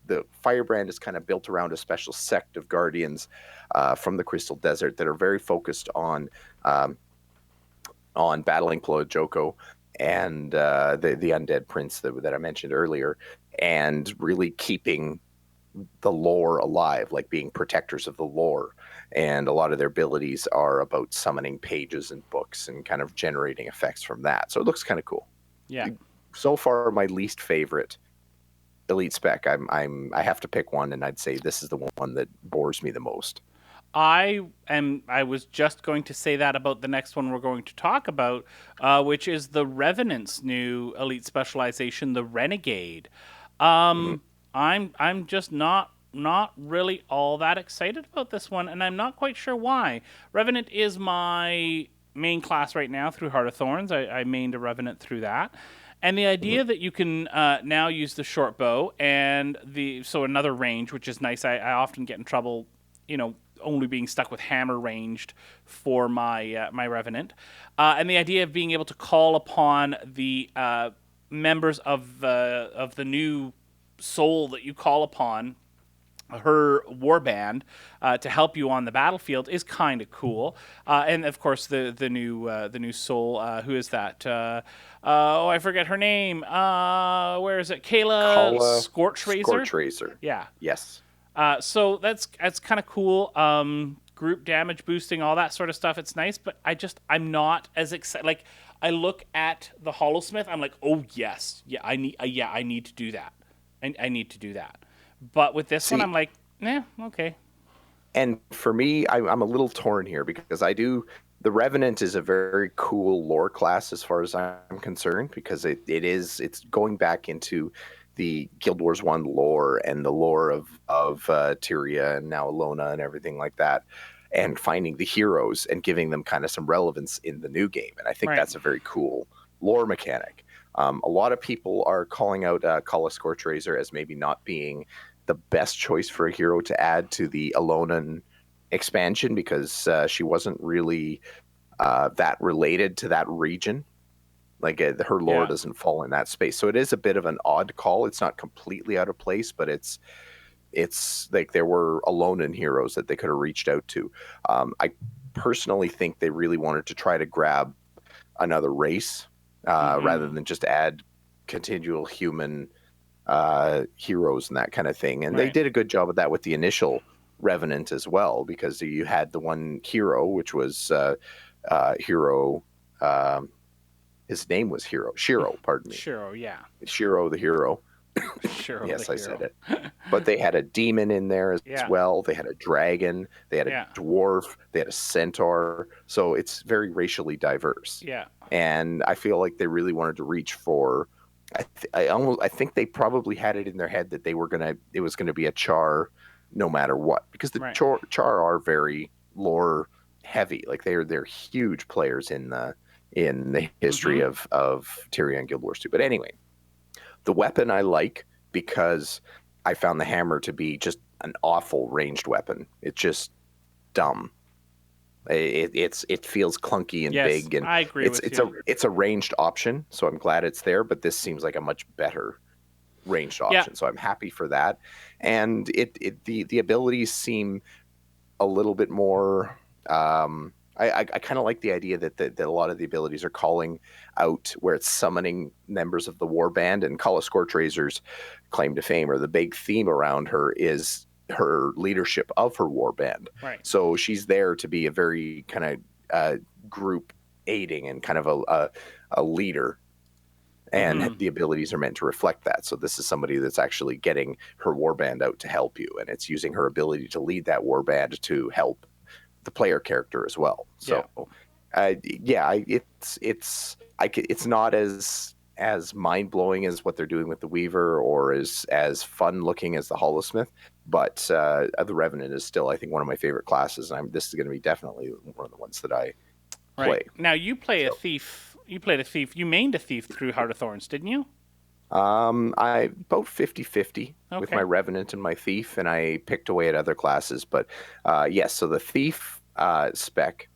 the Firebrand is kind of built around a special sect of Guardians from the Crystal Desert that are very focused on battling Plojoko and the Undead Prince that I mentioned earlier, and really keeping the lore alive, like being protectors of the lore. And a lot of their abilities are about summoning pages and books and kind of generating effects from that. So it looks kind of cool. Yeah. So far, my least favorite elite spec. I have to pick one, and I'd say this is the one that bores me the most. I was just going to say that about the next one we're going to talk about, which is the Revenant's new elite specialization, the Renegade. I'm just not really all that excited about this one, and I'm not quite sure why. Revenant is my main class right now through Heart of Thorns. I mained a Revenant through that. And the idea that you can now use the short bow and another range, which is nice. I often get in trouble, only being stuck with hammer ranged for my my Revenant, and the idea of being able to call upon the members of the new soul that you call upon, her warband, to help you on the battlefield is kind of cool. And of course the new soul, who is that? I forget her name. Where is it? Kala Scorchrazor. Scorchrazor. Yeah. Yes. So that's kind of cool. Group damage boosting, all that sort of stuff. It's nice, but I'm not as excited. Like, I look at the Hollowsmith, I'm like, oh yes, I need to do that. I need to do that. But with this one, I'm like, okay. And for me, I'm a little torn here, because the Revenant is a very cool lore class as far as I'm concerned, because it's going back into the Guild Wars 1 lore and the lore of Tyria and now Alona and everything like that, and finding the heroes and giving them kind of some relevance in the new game. And I think that's a very cool lore mechanic. A lot of people are calling out Kala Scorchrazor as maybe not being the best choice for a hero to add to the Alolan expansion, because she wasn't really that related to that region. Like her lore doesn't fall in that space. So it is a bit of an odd call. It's not completely out of place, but it's like there were Alolan heroes that they could have reached out to. I personally think they really wanted to try to grab another race rather than just add continual human heroes and that kind of thing. And they did a good job of that with the initial Revenant as well, because you had the one hero, which was Hero. His name was Shiro, pardon me. Shiro, yeah. Shiro the hero. Shiro yes, the I hero. said it. But they had a demon in there as well. They had a dragon. They had a dwarf. They had a centaur. So it's very racially diverse. Yeah. And I feel like they really wanted to reach for. I think they probably had it in their head that it was gonna be a Char, no matter what, because the Char are very lore heavy. Like they're huge players in the history of Tyria and Guild Wars 2. But anyway, the weapon I like, because I found the hammer to be just an awful ranged weapon. It's just dumb. It feels clunky and Yes, big, and I agree with you. it's a ranged option. So I'm glad it's there, but this seems like a much better ranged Yeah, option. So I'm happy for that. And the abilities seem a little bit more. I kind of like the idea that a lot of the abilities are calling out where it's summoning members of the warband, and Kala Scorchrazor's claim to fame, or the big theme around her, is her leadership of her warband. right. So she's there to be a very kind of group aiding and kind of a leader, and the abilities are meant to reflect that. So this is somebody that's actually getting her warband out to help you, and it's using her ability to lead that warband to help the player character as well. So it's not as mind-blowing as what they're doing with the Weaver, or as fun looking as the Holosmith, but the Revenant is still, I think, one of my favorite classes, and this is going to be definitely one of the ones that I play. Right. Now you play a thief. You played a thief. You mained a thief through Heart of Thorns, didn't you? I about 50-50 with Okay. my Revenant and my Thief, and I picked away at other classes. But yes, so the Thief spec,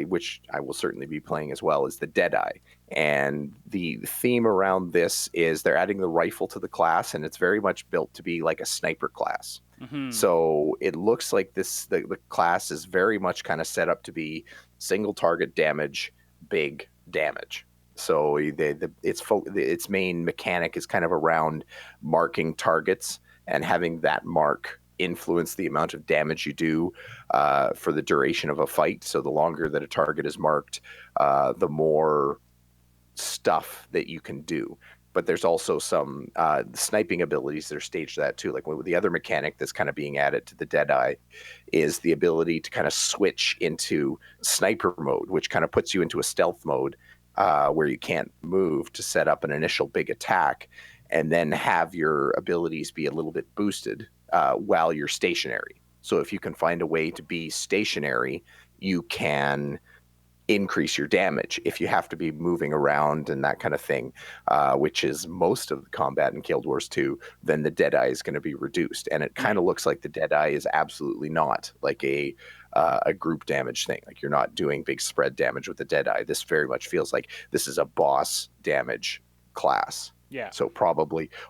which I will certainly be playing as well, is the Deadeye. And the theme around this is they're adding the rifle to the class, and it's very much built to be like a sniper class. So it looks like the class is very much kind of set up to be single target damage, big damage. So its main mechanic is kind of around marking targets and having that mark influence the amount of damage you do for the duration of a fight. So the longer that a target is marked, the more stuff that you can do. But there's also some sniping abilities that are staged to that too. Like the other mechanic that's kind of being added to the Deadeye is the ability to kind of switch into sniper mode, which kind of puts you into a stealth mode where you can't move to set up an initial big attack, and then have your abilities be a little bit boosted while you're stationary. So if you can find a way to be stationary, you can increase your damage. If you have to be moving around and that kind of thing, which is most of the combat in Guild Wars 2, then the Deadeye is going to be reduced. And it kind of looks like the Deadeye is absolutely not like a group damage thing. Like, you're not doing big spread damage with the Deadeye. This very much feels like this is a boss damage class. Yeah. So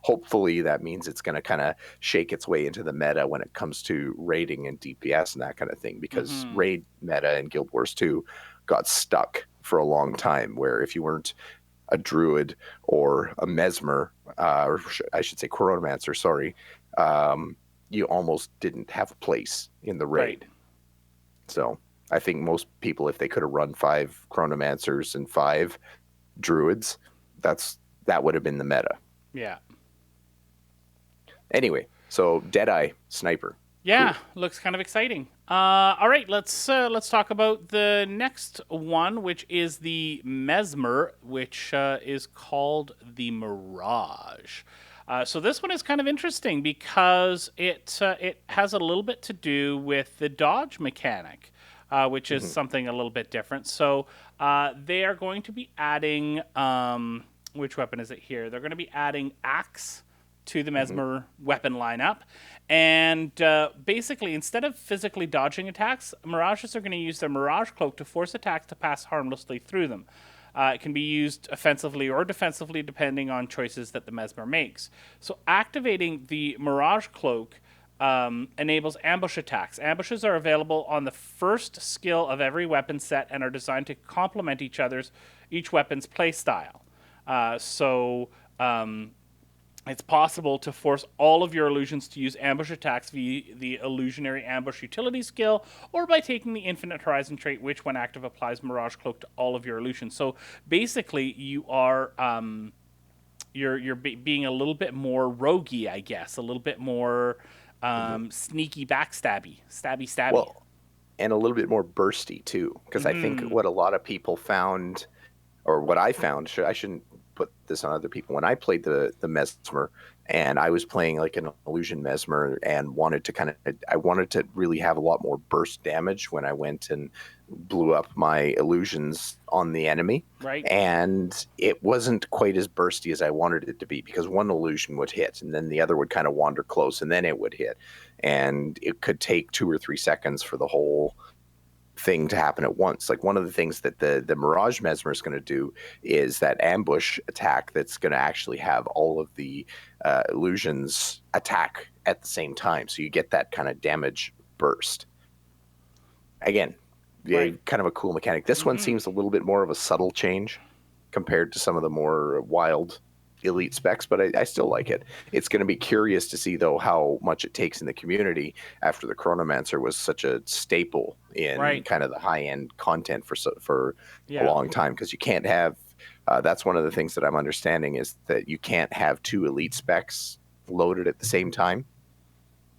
hopefully that means it's going to kind of shake its way into the meta when it comes to raiding and DPS and that kind of thing, because raid meta in Guild Wars 2 got stuck for a long time, where if you weren't a druid or a mesmer, or I should say chronomancer, sorry, you almost didn't have a place in the raid. Right. So I think most people, if they could have run 5 chronomancers and 5 druids, that would have been the meta. Yeah. Anyway, so Deadeye Sniper. Yeah, Cool. looks kind of exciting. All right, let's talk about the next one, which is the Mesmer, which is called the Mirage. So this one is kind of interesting because it has a little bit to do with the dodge mechanic, which is something a little bit different. So they are going to be adding, which weapon is it here? They're going to be adding Axe to the Mesmer weapon lineup. And basically, instead of physically dodging attacks, Mirages are going to use their Mirage Cloak to force attacks to pass harmlessly through them. It can be used offensively or defensively, depending on choices that the Mesmer makes. So activating the Mirage Cloak enables ambush attacks. Ambushes are available on the first skill of every weapon set and are designed to complement each weapon's playstyle. It's possible to force all of your illusions to use ambush attacks via the Illusionary Ambush utility skill, or by taking the Infinite Horizon trait, which, when active, applies Mirage Cloak to all of your illusions. So basically, you are being a little bit more roguey, I guess, a little bit more sneaky, stabby. Well, and a little bit more bursty too, because I think what a lot of people found, or what I found, I shouldn't put this on other people. When I played the Mesmer, and I was playing like an illusion Mesmer, and I wanted to really have a lot more burst damage when I went and blew up my illusions on the enemy. Right. And it wasn't quite as bursty as I wanted it to be, because one illusion would hit and then the other would kind of wander close and then it would hit. And it could take 2 or 3 seconds for the whole thing to happen at once. Like, one of the things that the Mirage Mesmer is going to do is that ambush attack that's going to actually have all of the illusions attack at the same time. So you get that kind of damage burst. Again, Right. kind of a cool mechanic. This one seems a little bit more of a subtle change compared to some of the more wild elite specs, but I still like it. It's going to be curious to see, though, how much it takes in the community after the Chronomancer was such a staple in kind of the high-end content for a long time, because you can't have that's one of the things that I'm understanding, is that you can't have 2 elite specs loaded at the same time.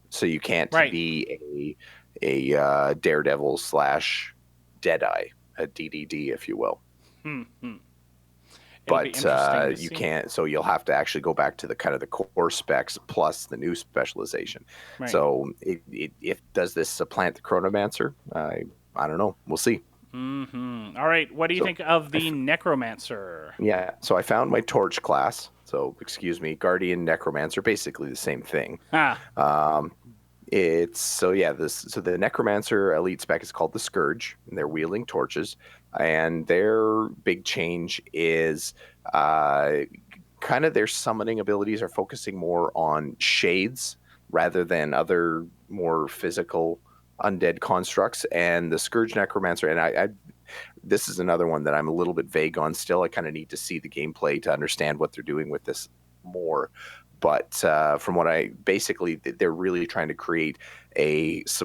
So you can't be a Daredevil / Deadeye, a DDD, if you will. But you can't. So you'll have to actually go back to the kind of the core specs plus the new specialization. Right. So if does this supplant the Chronomancer? I don't know. We'll see. All right. What do you think of the Necromancer? Yeah. So I found my Torch class. So excuse me, Guardian Necromancer, basically the same thing. The Necromancer elite spec is called the Scourge, and they're wielding torches, and their big change is kind of their summoning abilities are focusing more on shades rather than other more physical undead constructs. And the Scourge Necromancer, and I this is another one that I'm a little bit vague on still. I kind of need to see the gameplay to understand what they're doing with this more. But from what they're really trying to create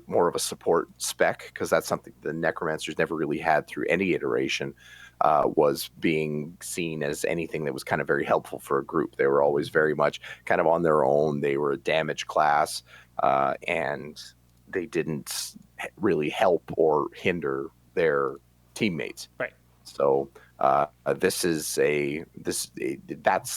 more of a support spec, because that's something the Necromancers never really had through any iteration, was being seen as anything that was kind of very helpful for a group. They were always very much kind of on their own. They were a damage class, and they didn't really help or hinder their teammates. Right. So that's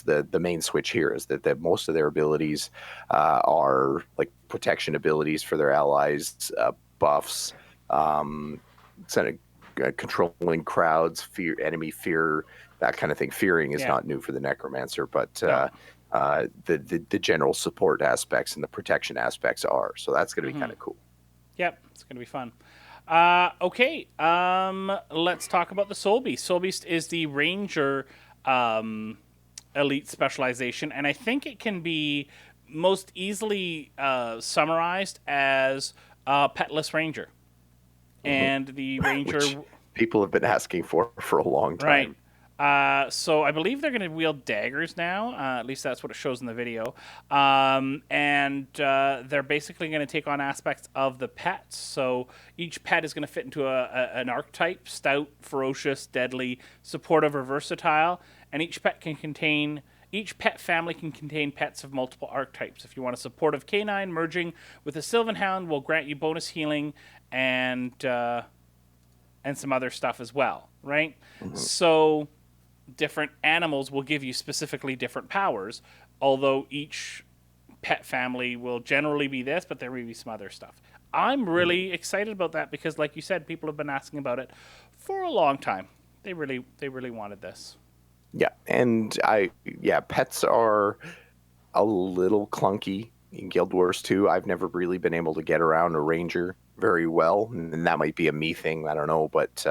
the main switch here, is that most of their abilities are like protection abilities for their allies, buffs, controlling crowds, enemy fear, that kind of thing. Fearing is not new for the Necromancer, but the general support aspects and the protection aspects are. So that's going to be kind of cool. Yep, it's going to be fun. Okay, let's talk about the Soulbeast. Soulbeast is the Ranger elite specialization, and I think it can be most easily summarized as Petless Ranger. And the Ranger... Which people have been asking for a long time. Right. So I believe they're going to wield daggers now. At least that's what it shows in the video. And they're basically going to take on aspects of the pets. So each pet is going to fit into an archetype: stout, ferocious, deadly, supportive, or versatile. And each pet family can contain pets of multiple archetypes. If you want a supportive canine, merging with a Sylvan Hound will grant you bonus healing and some other stuff as well, right? So different animals will give you specifically different powers, although each pet family will generally be this, but there may be some other stuff. I'm really excited about that because, like you said, people have been asking about it for a long time. They really wanted this. Yeah, and pets are a little clunky in Guild Wars 2. I've never really been able to get around a ranger very well, and that might be a me thing, I don't know, but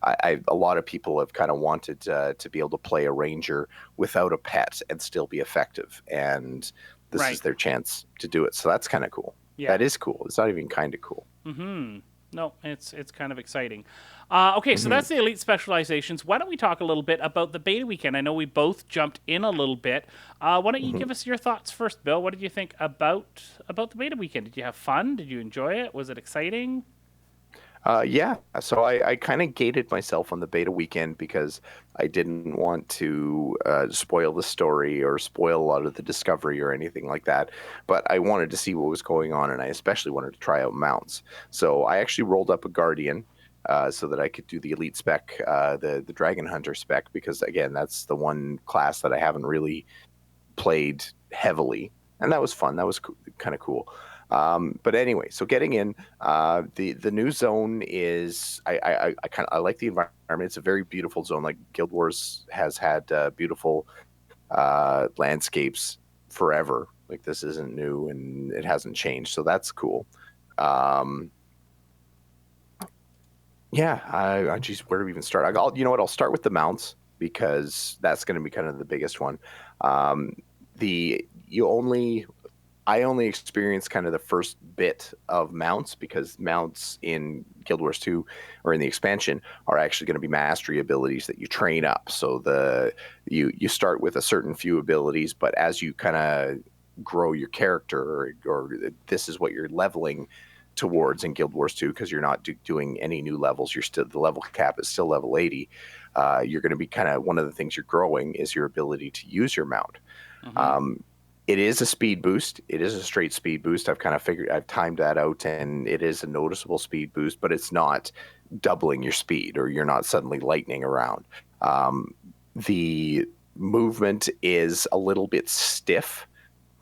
a lot of people have kind of wanted to be able to play a ranger without a pet and still be effective, and this is their chance to do it. So that's kind of cool. That is cool. It's not even kind of cool. No, it's kind of exciting. Okay, so that's the elite specializations. Why don't we talk a little bit about the beta weekend? I know we both jumped in a little bit. Why don't you give us your thoughts first, Bill? What did you think about the beta weekend? Did you have fun? Did you enjoy it? Was it exciting? Yeah, so I kind of gated myself on the beta weekend because I didn't want to spoil the story or spoil a lot of the discovery or anything like that. But I wanted to see what was going on, and I especially wanted to try out mounts. So I actually rolled up a Guardian, so that I could do the elite spec, the Dragon Hunter spec, because again, that's the one class that I haven't really played heavily, and that was fun. That was kind of cool. But anyway, so getting in, the new zone is I like the environment. It's a very beautiful zone. Like Guild Wars has had beautiful landscapes forever. Like this isn't new and it hasn't changed, so that's cool. Yeah, geez, where do we even start? You know what? I'll start with the mounts because that's going to be kind of the biggest one. The you only I only experienced kind of the first bit of mounts because mounts in Guild Wars 2 or in the expansion are actually going to be mastery abilities that you train up. So you start with a certain few abilities, but as you kind of grow your character, or this is what you're leveling towards in Guild Wars 2, because you're not doing any new levels. You're still, the level cap is still level 80. You're going to be kind of, one of the things you're growing is your ability to use your mount. It is a speed boost. It is a straight speed boost. I've timed that out, and it is a noticeable speed boost, but it's not doubling your speed, or you're not suddenly lightning around. The movement is a little bit stiff.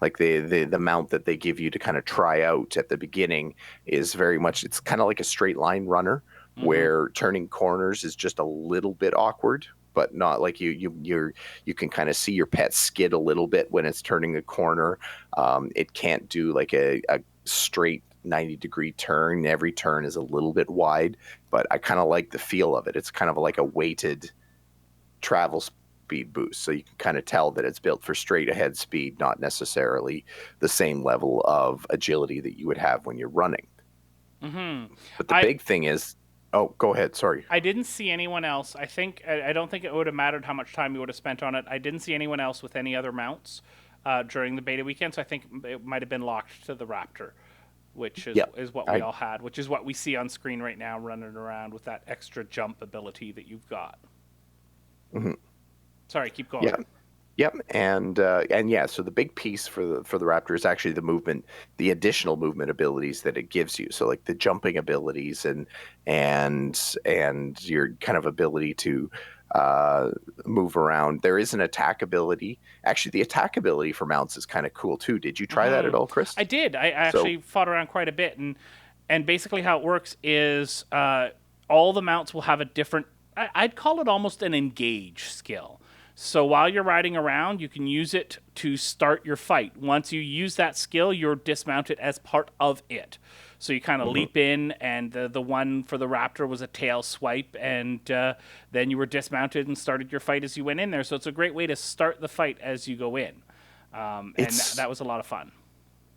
Like the mount that they give you to kind of try out at the beginning is very much, it's kind of like a straight line runner, where turning corners is just a little bit awkward, but not like you can kind of see your pet skid a little bit when it's turning a corner. It can't do like a straight 90-degree turn. Every turn is a little bit wide, but I kind of like the feel of it. It's kind of like a weighted travel speed boost, so you can kind of tell that it's built for straight ahead speed, not necessarily the same level of agility that you would have when you're running. But the big thing is, oh, go ahead. Sorry. I didn't see anyone else. I don't think it would have mattered how much time you would have spent on it. I didn't see anyone else with any other mounts during the beta weekend, so I think it might have been locked to the Raptor, which is what we all had, which is what we see on screen right now, running around with that extra jump ability that you've got. Sorry, keep going. Yep, and yeah, so the big piece for the Raptor is actually the movement, the additional movement abilities that it gives you. So like the jumping abilities and your kind of ability to move around. There is an attack ability. Actually, the attack ability for mounts is kind of cool too. Did you try that at all, Chris? I did. I actually fought around quite a bit, and basically how it works is all the mounts will have a different. I'd call it almost an engage skill. So while you're riding around, you can use it to start your fight. Once you use that skill, you're dismounted as part of it. So you kind of leap in, and the one for the Raptor was a tail swipe, and then you were dismounted and started your fight as you went in there. So it's a great way to start the fight as you go in. And that was a lot of fun.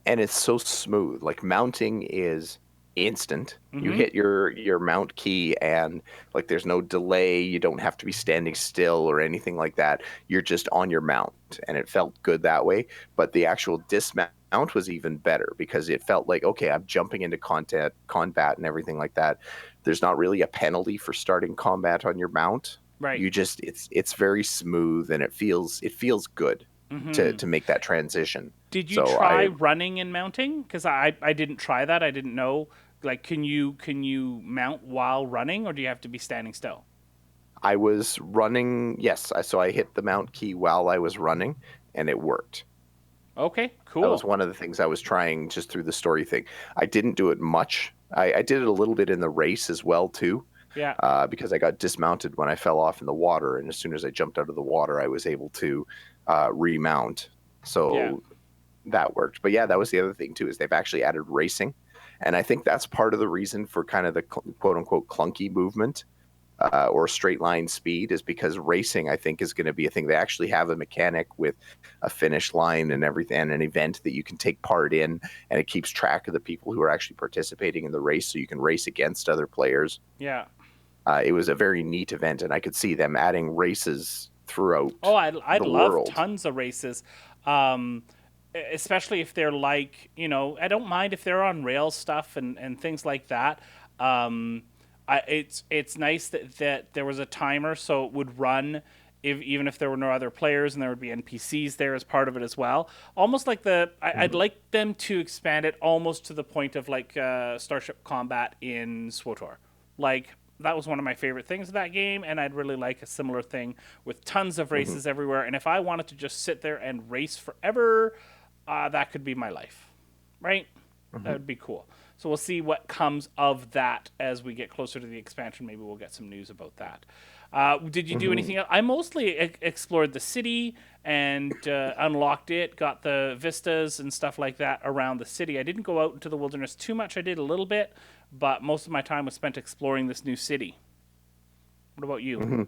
And it's so smooth. Like mounting is instant. You hit your mount key, and like there's no delay. You don't have to be standing still or anything like that. You're just on your mount, and it felt good that way. But the actual dismount was even better, because it felt like, okay, I'm jumping into combat and everything like that. There's not really a penalty for starting combat on your mount. Right. You just, it's very smooth, and it feels good to make that transition. Did you try running and mounting? Because I didn't try that. I didn't know. Like, can you mount while running, or do you have to be standing still? I was running, yes. So I hit the mount key while I was running, and it worked. Okay, cool. That was one of the things I was trying just through the story thing. I didn't do it much. I did it a little bit in the race as well, too. Yeah. Because I got dismounted when I fell off in the water, and as soon as I jumped out of the water, I was able to remount. So that worked. But yeah, that was the other thing, too, is they've actually added racing. And I think that's part of the reason for kind of the quote-unquote clunky movement or straight line speed, is because racing, I think, is going to be a thing. They actually have a mechanic with a finish line and everything, and an event that you can take part in, and it keeps track of the people who are actually participating in the race, so you can race against other players. Yeah. It was a very neat event, and I could see them adding races throughout I'd the love world. Tons of races. Especially if they're like, I don't mind if they're on rail stuff and things like that. It's nice that there was a timer, so it would run even if there were no other players, and there would be NPCs there as part of it as well. Almost like I'd like them to expand it almost to the point of like Starship Combat in SWTOR. Like, that was one of my favorite things of that game, and I'd really like a similar thing with tons of Mm-hmm. races everywhere. And if I wanted to just sit there and race forever, that could be my life, right? That Mm-hmm. would be cool. So we'll see what comes of that as we get closer to the expansion. Maybe we'll get some news about that. Did you do Mm-hmm. anything else? I mostly explored the city and unlocked it, got the vistas and stuff like that around the city. I didn't go out into the wilderness too much. I did a little bit, but most of my time was spent exploring this new city. What about you? Mm-hmm.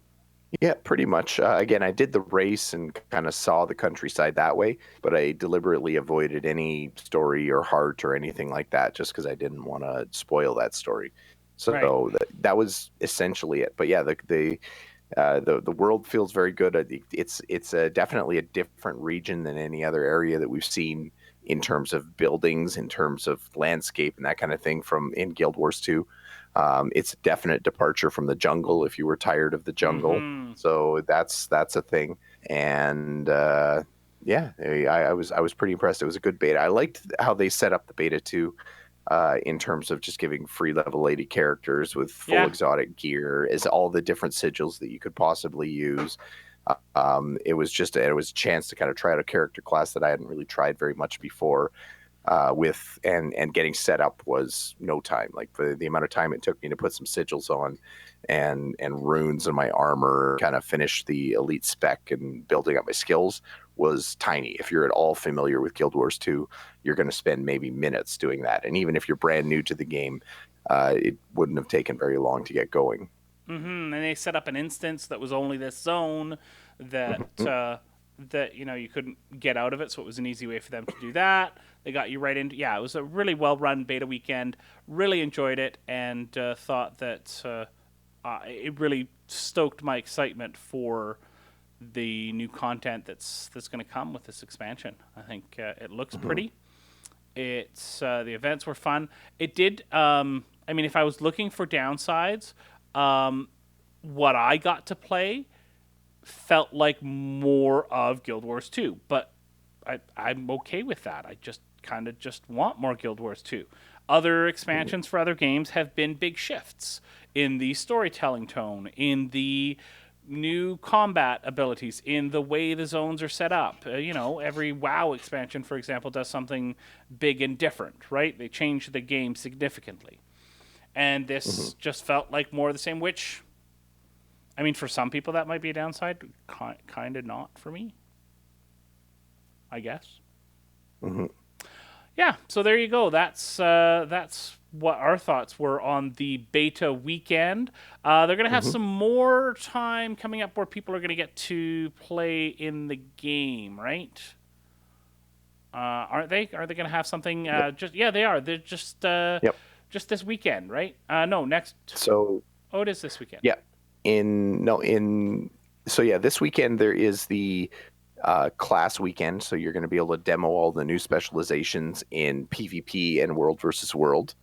Yeah, pretty much. Again, I did the race and kind of saw the countryside that way, but I deliberately avoided any story or heart or anything like that just because I didn't want to spoil that story. Right. So that was essentially it. But yeah, the world feels very good. I think it's definitely a different region than any other area that we've seen in terms of buildings, in terms of landscape, and that kind of thing from in Guild Wars 2. It's a definite departure from the jungle if you were tired of the jungle. Mm-hmm. So that's a thing. And yeah, I was pretty impressed. It was a good beta. I liked how they set up the beta too. In terms of just giving free level 80 characters with full Yeah. exotic gear, is all the different sigils that you could possibly use. It was a chance to kind of try out a character class that I hadn't really tried very much before. With and getting set up was no time. Like the amount of time it took me to put some sigils on and runes in my armor, kind of finish the elite spec and building up my skills was tiny. If you're at all familiar with Guild Wars 2, you're going to spend maybe minutes doing that. And even if you're brand new to the game, it wouldn't have taken very long to get going. Mm-hmm. And they set up an instance that was only this zone that Mhm. that you couldn't get out of it, so it was an easy way for them to do that. They got you right into it was a really well run beta weekend. Really enjoyed it and thought that it really stoked my excitement for the new content that's going to come with this expansion. I think it looks Mhm. pretty. It's the events were fun. It did. I mean, if I was looking for downsides, um, what I got to play felt like more of Guild Wars 2, but I'm okay with that. I just kind of just want more Guild Wars 2. Other expansions for other games have been big shifts in the storytelling tone, in the new combat abilities, in the way the zones are set up. Every WoW expansion, for example, does something big and different, right? They change the game significantly. And Mhm. this just felt like more of the same, which, I mean, for some people that might be a downside. Kind of not for me, I guess. Mhm. Yeah, so there you go. That's what our thoughts were on the beta weekend. They're gonna have Mhm. some more time coming up where people are gonna get to play in the game, right? Aren't they? Are they gonna have something? Yep. Just yeah, they are. They're Yep. just this weekend, right? No, next. So Oh, it is this weekend. yeah, in no in so yeah, this weekend there is the class weekend. So you're going to be able to demo all the new specializations in PvP and World versus World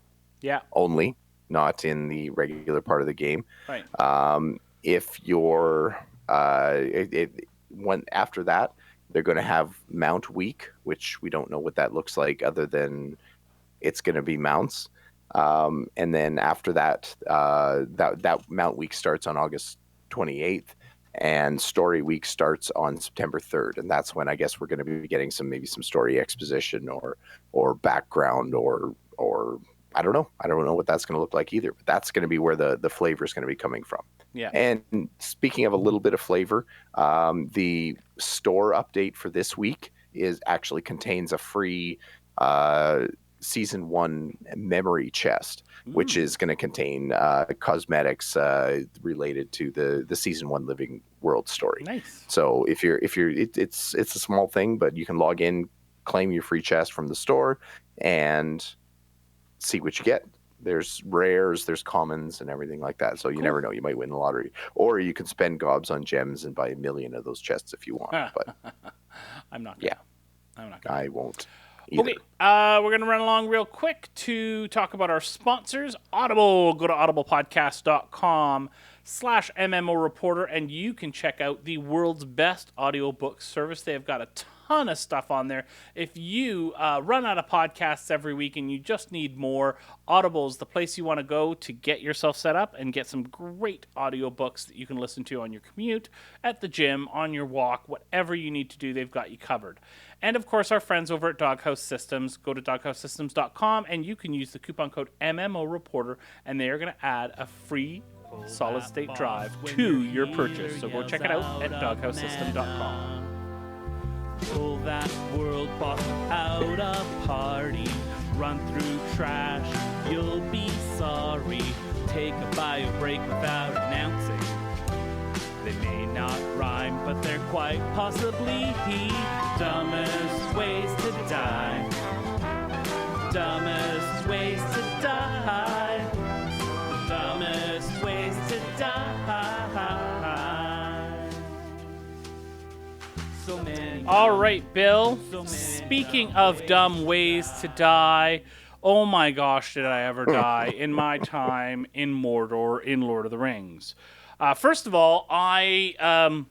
Yeah. only, not in the regular part of the game. Right. If you're when after that, they're going to have Mount Week, which we don't know what that looks like, other than it's going to be mounts. And then after that, that Mount Week starts on August 28th, and Story Week starts on September 3rd, and that's when I guess we're going to be getting maybe some story exposition or background or I don't know. I don't know what that's going to look like either. But that's going to be where the flavor is going to be coming from. Yeah. And speaking of a little bit of flavor, the store update for this week actually contains a free season 1 memory chest, which Ooh. is going to contain cosmetics related to the season 1 Living World story. Nice. So if you're it's a small thing, but you can log in, claim your free chest from the store, and see what you get. There's rares, there's commons, and everything like that. So you Cool. never know, you might win the lottery, or you can spend gobs on gems and buy 1,000,000 of those chests if you want. But I'm not gonna. yeah, I'm not gonna. I won't either. Okay, we're going to run along real quick to talk about our sponsors. Audible. Go to audiblepodcast.com/MMO Reporter, and you can check out the world's best audiobook service. They have got a ton of stuff on there. If you run out of podcasts every week and you just need more, Audible is the place you want to go to get yourself set up and get some great audiobooks that you can listen to on your commute, at the gym, on your walk, whatever you need to do, they've got you covered. And of course, our friends over at Doghouse Systems, go to doghousesystems.com and you can use the coupon code MMO Reporter, and they are going to add a free solid state drive to your purchase. So go check it out at doghousesystems.com. Pull that world boss out a party. Run through trash, you'll be sorry. Take a bio break without announcing. They may not rhyme, but they're quite possibly the dumbest ways to die. Dumbest ways to die. Dumbest ways to die. So many. All right, Bill. Speaking of dumb ways to die, oh my gosh, did I ever die in my time in Mordor in Lord of the Rings. First of all, I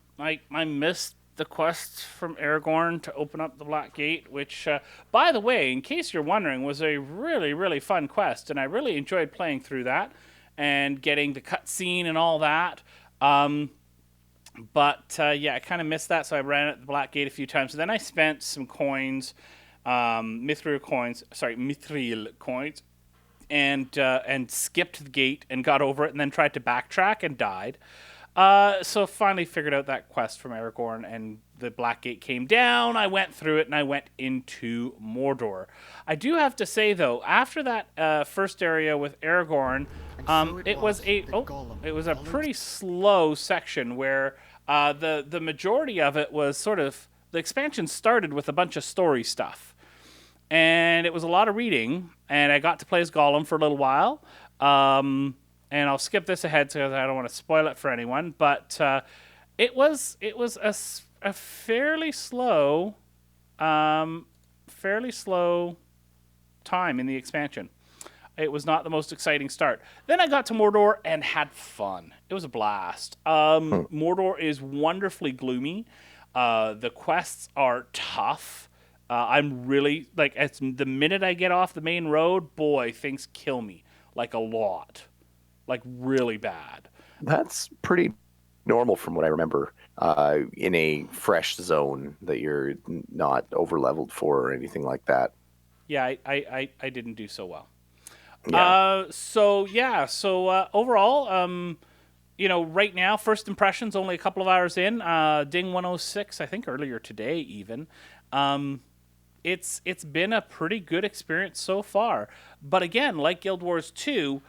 missed the quest from Aragorn to open up the Black Gate, which, by the way, in case you're wondering, was a really, really fun quest, and I really enjoyed playing through that and getting the cutscene and all that. But I kind of missed that, so I ran at the Black Gate a few times. And then I spent some coins, mithril coins, and skipped the gate and got over it, and then tried to backtrack and died. So finally figured out that quest from Aragorn, and the Black Gate came down. I went through it, and I went into Mordor. I do have to say, though, after that first area with Aragorn, it was a pretty slow section where the majority of it was sort of, the expansion started with a bunch of story stuff, and it was a lot of reading, and I got to play as Gollum for a little while, and I'll skip this ahead because I don't want to spoil it for anyone, but it was a fairly slow time in the expansion. It was not the most exciting start. Then I got to Mordor and had fun. It was a blast. Mordor is wonderfully gloomy. The quests are tough. I'm really, it's the minute I get off the main road, boy, things kill me. Like a lot. Like really bad. That's pretty normal from what I remember, in a fresh zone that you're not over-leveled for or anything like that. Yeah, I didn't do so well. Yeah. So overall, right now, first impressions, only a couple of hours in, Ding 106, I think earlier today even. It's been a pretty good experience so far. But again, like Guild Wars 2,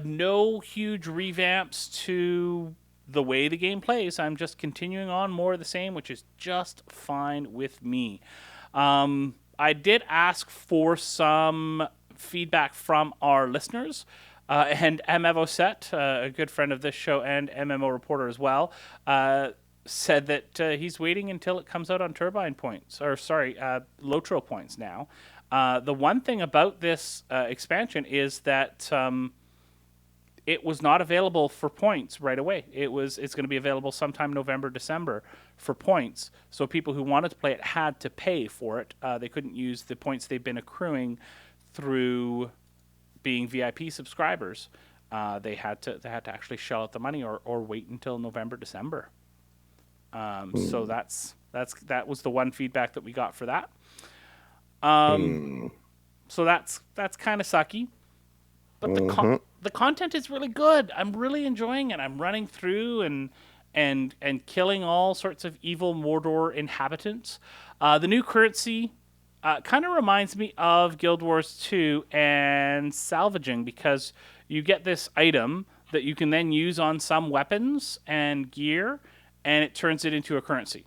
no huge revamps to the way the game plays. I'm just continuing on more of the same, which is just fine with me. I did ask for some feedback from our listeners, and MMOset, a good friend of this show and MMO Reporter as well, said that he's waiting until it comes out on Turbine points, LOTRO points now. The one thing about this expansion is that it was not available for points right away. It's going to be available sometime November, December for points. So people who wanted to play it had to pay for it. They couldn't use the points they've been accruing through being VIP subscribers. They had to actually shell out the money or wait until November, December. So that was the one feedback that we got for that. So that's kind of sucky. But the content is really good. I'm really enjoying it. I'm running through and killing all sorts of evil Mordor inhabitants. The new currency kind of reminds me of Guild Wars 2 and salvaging, because you get this item that you can then use on some weapons and gear, and it turns it into a currency.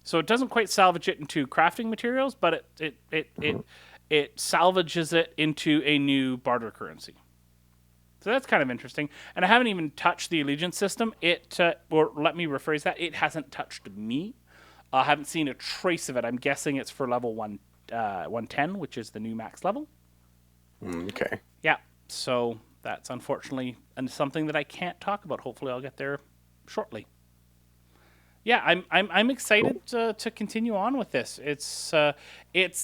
So it doesn't quite salvage it into crafting materials, but it salvages it into a new barter currency. So that's kind of interesting. And I haven't even touched the allegiance system. Or let me rephrase that. It hasn't touched me. I haven't seen a trace of it. I'm guessing it's for level 110, which is the new max level. Okay. Yeah. So that's unfortunately something that I can't talk about. Hopefully I'll get there shortly. Yeah, I'm excited to continue on with this. It's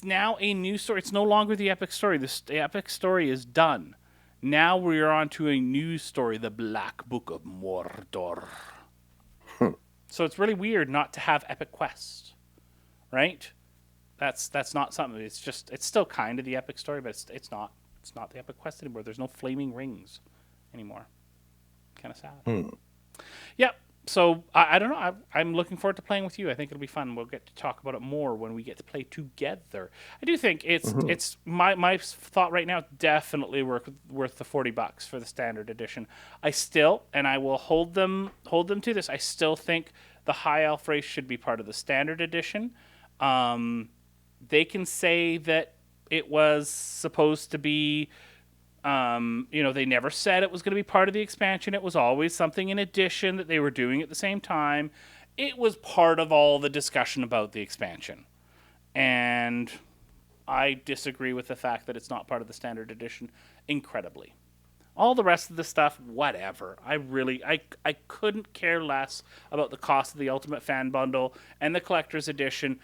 now a new story. It's no longer the epic story. The epic story is done. Now we are on to a new story, the Black Book of Mordor. So it's really weird not to have epic quest, right? That's not something. It's still kind of the epic story, but it's not the epic quest anymore. There's no flaming rings anymore. Kind of sad. Yep. So I don't know. I'm looking forward to playing with you. I think it'll be fun. We'll get to talk about it more when we get to play together. I do think it's my thought right now. Definitely worth the $40 for the standard edition. I still, and I will hold them to this. I still think the High Elf race should be part of the standard edition. They can say that it was supposed to be. They never said it was going to be part of the expansion. It was always something in addition that they were doing at the same time. It was part of all the discussion about the expansion. And I disagree with the fact that it's not part of the standard edition incredibly. All the rest of the stuff, whatever. I couldn't care less about the cost of the Ultimate Fan Bundle and the Collector's Edition.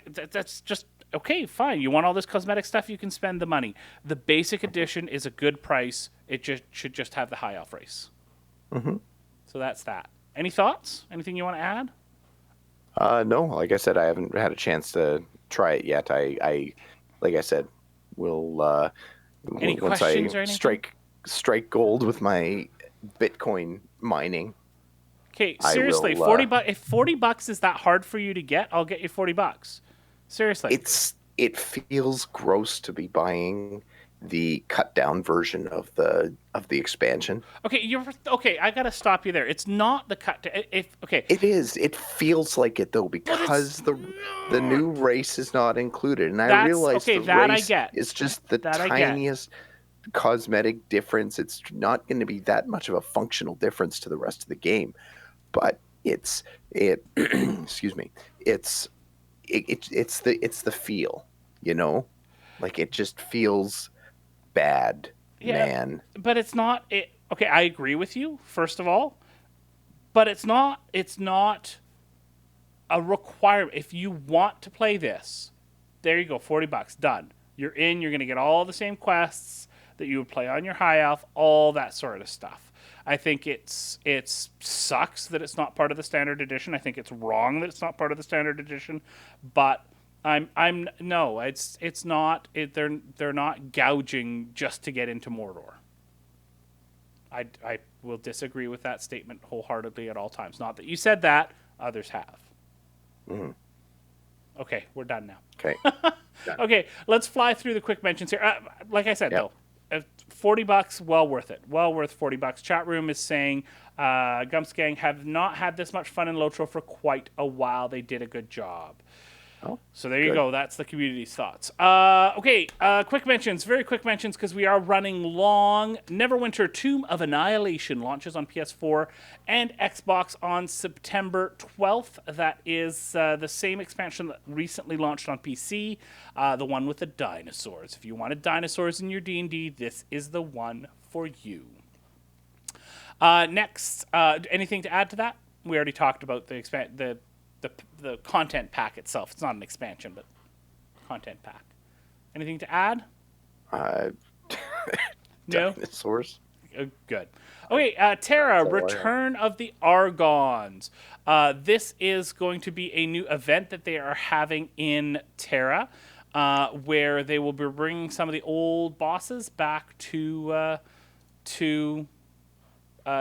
That's just... Okay, fine. You want all this cosmetic stuff, you can spend the money. The basic edition is a good price. It should just have the High Elf race. Mm-hmm. So that's that. Any thoughts? Anything you want to add? No, like I said, I haven't had a chance to try it yet. I like I said, will Any once questions I or anything? strike gold with my Bitcoin mining. Okay, I seriously, will, $40. If $40 is that hard for you to get, I'll get you $40. Seriously. It feels gross to be buying the cut down version of the expansion. Okay, I gotta stop you there. It's not the cut. It is. It feels like it though because the new race is not included, and I realize the race is just the tiniest cosmetic difference. It's not going to be that much of a functional difference to the rest of the game, but it's excuse me. It's the feel, like it just feels bad, man. But it's not. Okay, I agree with you. First of all, but it's not a requirement. If you want to play this, there you go, $40 done. You're in. You're gonna get all the same quests that you would play on your High Elf, all that sort of stuff. I think it sucks that it's not part of the standard edition. I think it's wrong that it's not part of the standard edition, but it's not. They're not gouging just to get into Mordor. I will disagree with that statement wholeheartedly at all times. Not that you said that, others have. Mm-hmm. Okay, we're done now. Okay. Okay, let's fly through the quick mentions here. Like I said, though, $40, well worth it. Well worth $40. Chat room is saying Gumsgang have not had this much fun in LOTRO for quite a while. They did a good job. Oh, so there you go. That's the community's thoughts. Quick mentions, very quick mentions, because we are running long. Neverwinter Tomb of Annihilation launches on PS4 and Xbox on September 12th. That is the same expansion that recently launched on PC, the one with the dinosaurs. If you wanted dinosaurs in your D&D, this is the one for you. Next, anything to add to that? We already talked about the content pack itself. It's not an expansion, but content pack. Anything to add? No? Dinosaurs. Good. Okay, Terra, Return of the Argons. This is going to be a new event that they are having in Terra, where they will be bringing some of the old bosses back to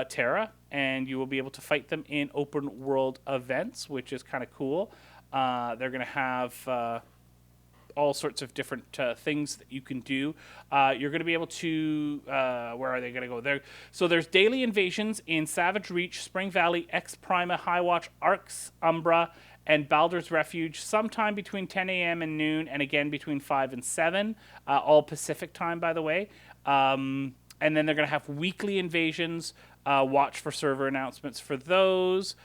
Terra, and you will be able to fight them in open world events, which is kind of cool. They're going to have all sorts of different things that you can do. You're going to be able to... where are they going to go? There. So there's daily invasions in Savage Reach, Spring Valley, X Prima, Highwatch, Arx Umbra, and Baldur's Refuge, sometime between 10 a.m. and noon, and again between 5 and 7, all Pacific time, by the way. And then they're going to have weekly invasions. Watch for server announcements for those.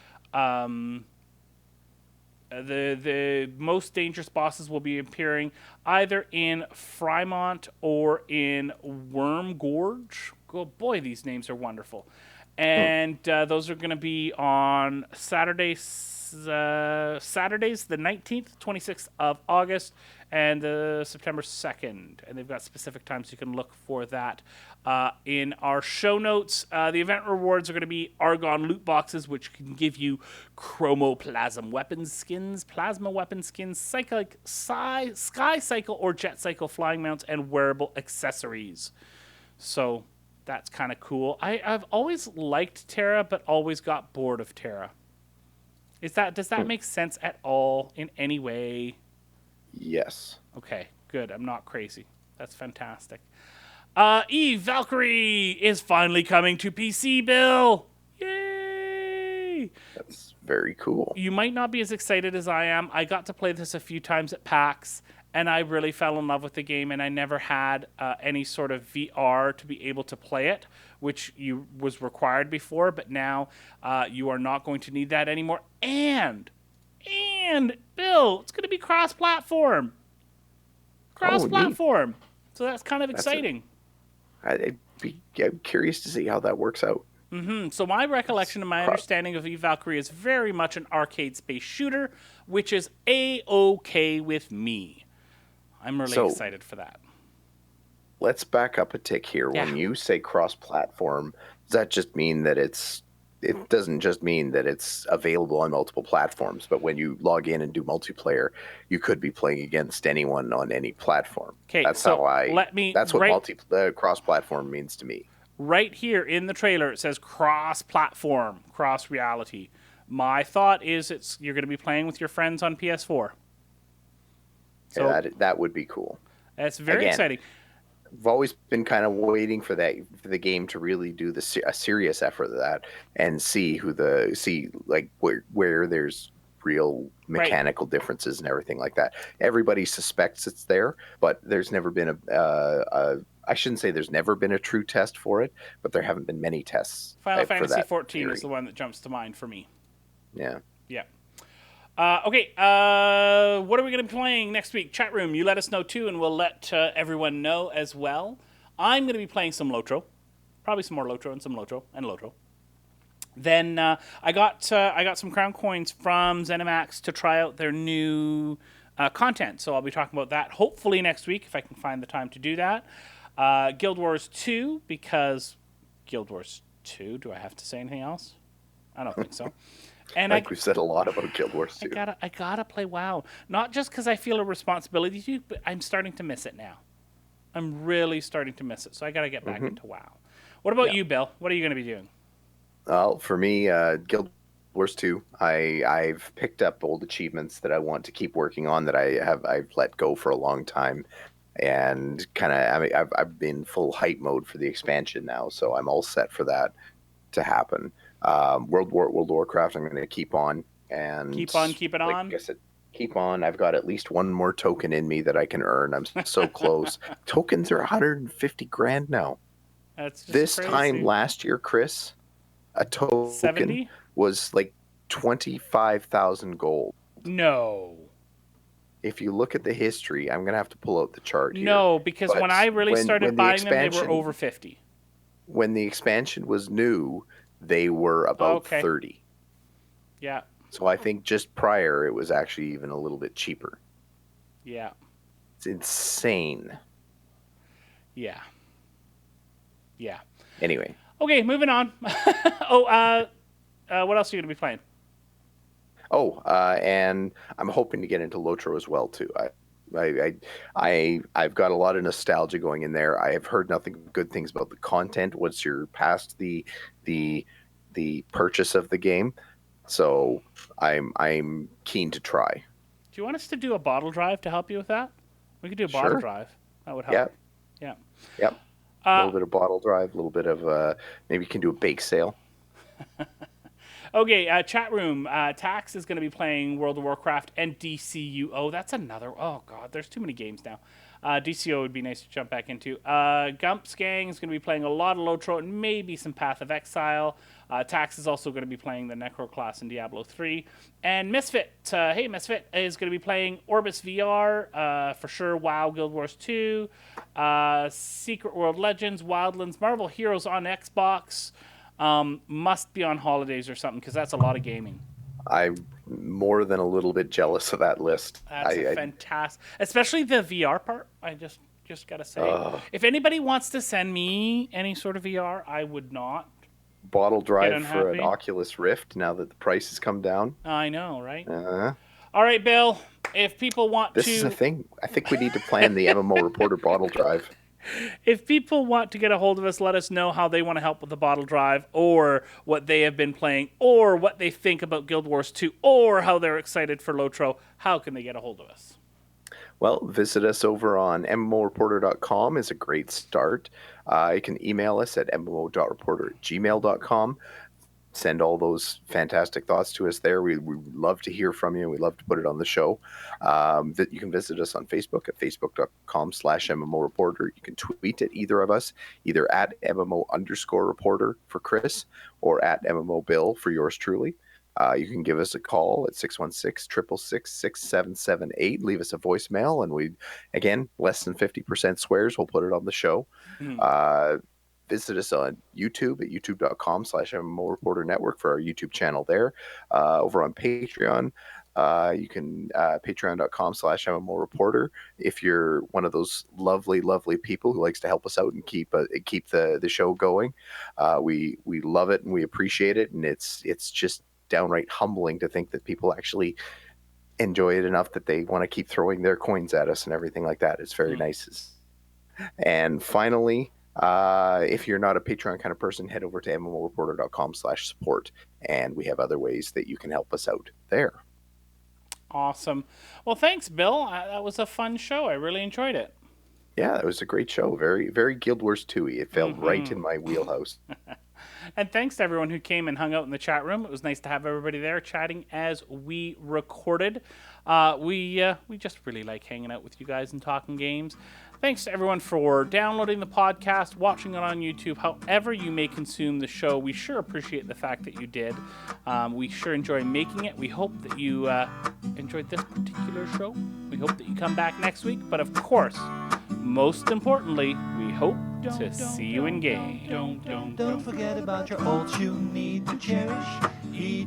The most dangerous bosses will be appearing either in Fremont or in Worm Gorge. Oh boy, these names are wonderful. And those are going to be on Saturdays, the 19th, 26th of August, and September 2nd. And they've got specific times you can look for that in our show notes. The event rewards are going to be Argon loot boxes, which can give you chromoplasm weapon skins, plasma weapon skins, sky cycle or jet cycle flying mounts, and wearable accessories. So that's kind of cool. I've always liked Terra, but always got bored of Terra. Does that make sense at all in any way? Yes. Okay, good. I'm not crazy. That's fantastic. Eve Valkyrie is finally coming to PC, Bill. Yay! That's very cool. You might not be as excited as I am. I got to play this a few times at PAX, and I really fell in love with the game, and I never had any sort of VR to be able to play it, which was required before, but now you are not going to need that anymore. And Bill, it's going to be cross-platform. Cross-platform. So that's kind of exciting. I'm curious to see how that works out. So my recollection and my understanding of Eve Valkyrie is very much an arcade space shooter, which is A-OK with me. I'm really excited for that. Let's back up a tick here. Yeah. When you say cross-platform, does that just mean that it doesn't just mean that it's available on multiple platforms, but when you log in and do multiplayer, you could be playing against anyone on any platform. Okay, that's so that's what cross-platform means to me. Right here in the trailer, it says cross-platform, cross-reality. My thought is you're going to be playing with your friends on PS4. So Yeah, that would be cool. That's very exciting. I've always been kind of waiting for the game to really do a serious effort of that and see where there's real mechanical differences and everything like that. Everybody suspects it's there, but there's never been I shouldn't say there's never been a true test for it, but there haven't been many tests. Final Fantasy 14 is the one that jumps to mind for me. Yeah. Yeah. Okay, what are we going to be playing next week? Chat room, you let us know too, and we'll let everyone know as well. I'm going to be playing some LOTRO. Probably some more LOTRO and some LOTRO and LOTRO. Then I got some crown coins from ZeniMax to try out their new content, so I'll be talking about that hopefully next week if I can find the time to do that. Guild Wars 2, because Guild Wars 2, do I have to say anything else? I don't think so. And I think we've said a lot about Guild Wars 2. I gotta play WoW. Not just because I feel a responsibility to, but I'm starting to miss it now. I'm really starting to miss it, so I gotta get back into WoW. What about you, Bill? What are you gonna be doing? Well, for me, Guild Wars 2, I've picked up old achievements that I want to keep working on that I've let go for a long time. And I've been full hype mode for the expansion now, so I'm all set for that to happen. World of Warcraft, I'm going to keep on and keep it on. Like I said, keep on. I've got at least one more token in me that I can earn. I'm so close. Tokens are 150 grand now. That's just this crazy. time last year, Chris, a token 70? was like 25,000 gold. No. If you look at the history, I'm going to have to pull out the chart here. No, because when I really started buying them, they were over 50. When the expansion was new, they were about 30. Yeah. So I think just prior, it was actually even a little bit cheaper. Yeah. It's insane. Yeah. Yeah. Anyway. Okay, moving on. What else are you going to be playing? And I'm hoping to get into LOTRO as well too. I've got a lot of nostalgia going in there. I have heard nothing but good things about the content once you're past the purchase of the game. So I'm keen to try. Do you want us to do a bottle drive to help you with that? We could do a bottle drive. That would help. Yeah. Yep. A little bit of bottle drive, a little bit of maybe you can do a bake sale. Okay, chat room. Tax is going to be playing World of Warcraft and DCUO. That's another. Oh God, there's too many games now. DCO would be nice to jump back into. Gump's gang is going to be playing a lot of LOTRO and maybe some Path of Exile. Tax is also going to be playing the Necro class in Diablo 3. And Misfit, Misfit is going to be playing Orbis VR, for sure, WoW, Guild Wars 2, Secret World Legends, Wildlands, Marvel Heroes on Xbox, must be on holidays or something, because that's a lot of gaming. I'm more than a little bit jealous of that list. That's fantastic, especially the VR part. I just gotta say, if anybody wants to send me any sort of VR, I would not. Bottle drive for an Oculus Rift now that the price has come down. I know, right? All right, Bill. If people want this is a thing. I think we need to plan the MMO Reporter bottle drive. If people want to get a hold of us, let us know how they want to help with the bottle drive, or what they have been playing, or what they think about Guild Wars 2, or how they're excited for LOTRO. How can they get a hold of us? Well, visit us over on MMOreporter.com is a great start. You can email us at mmo.reporter@gmail.com. Send all those fantastic thoughts to us there. We love to hear from you. We love to put it on the show. You can visit us on Facebook at facebook.com/MMO Reporter. You can tweet at either of us, either at MMO_reporter for Chris or at MMO Bill for yours truly. You can give us a call at 616-666-6778. Leave us a voicemail, and again, less than 50% swears. We'll put it on the show. Visit us on YouTube at youtube.com/MMO Reporter Network for our YouTube channel there. Over on Patreon, you can patreon.com/MMO Reporter. If you're one of those lovely, lovely people who likes to help us out and keep the show going, we love it and we appreciate it, and it's just downright humbling to think that people actually enjoy it enough that they want to keep throwing their coins at us and everything like that. It's very nice. And finally, if you're not a Patreon kind of person, head over to MMOreporter.com/support, and we have other ways that you can help us out there. Awesome. Well, thanks, Bill. That was a fun show. I really enjoyed it. Yeah, it was a great show. Very, very Guild Wars 2-y. It felt right in my wheelhouse. And thanks to everyone who came and hung out in the chat room. It was nice to have everybody there chatting as we recorded. We just really like hanging out with you guys and talking games. Thanks to everyone for downloading the podcast, watching it on YouTube, however you may consume the show. We sure appreciate the fact that you did. We sure enjoy making it. We hope that you enjoyed this particular show. We hope that you come back next week. But of course, most importantly, we hope to see you in game. Don't forget about your ults you need to cherish.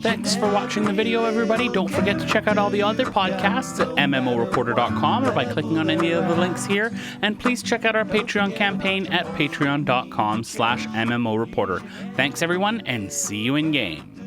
Thanks for watching the video, everybody. Don't forget to check out all the other podcasts at MMOreporter.com or by clicking on any of the links here. And please check out our Patreon campaign at patreon.com/MMOReporter. Thanks, everyone, and see you in game.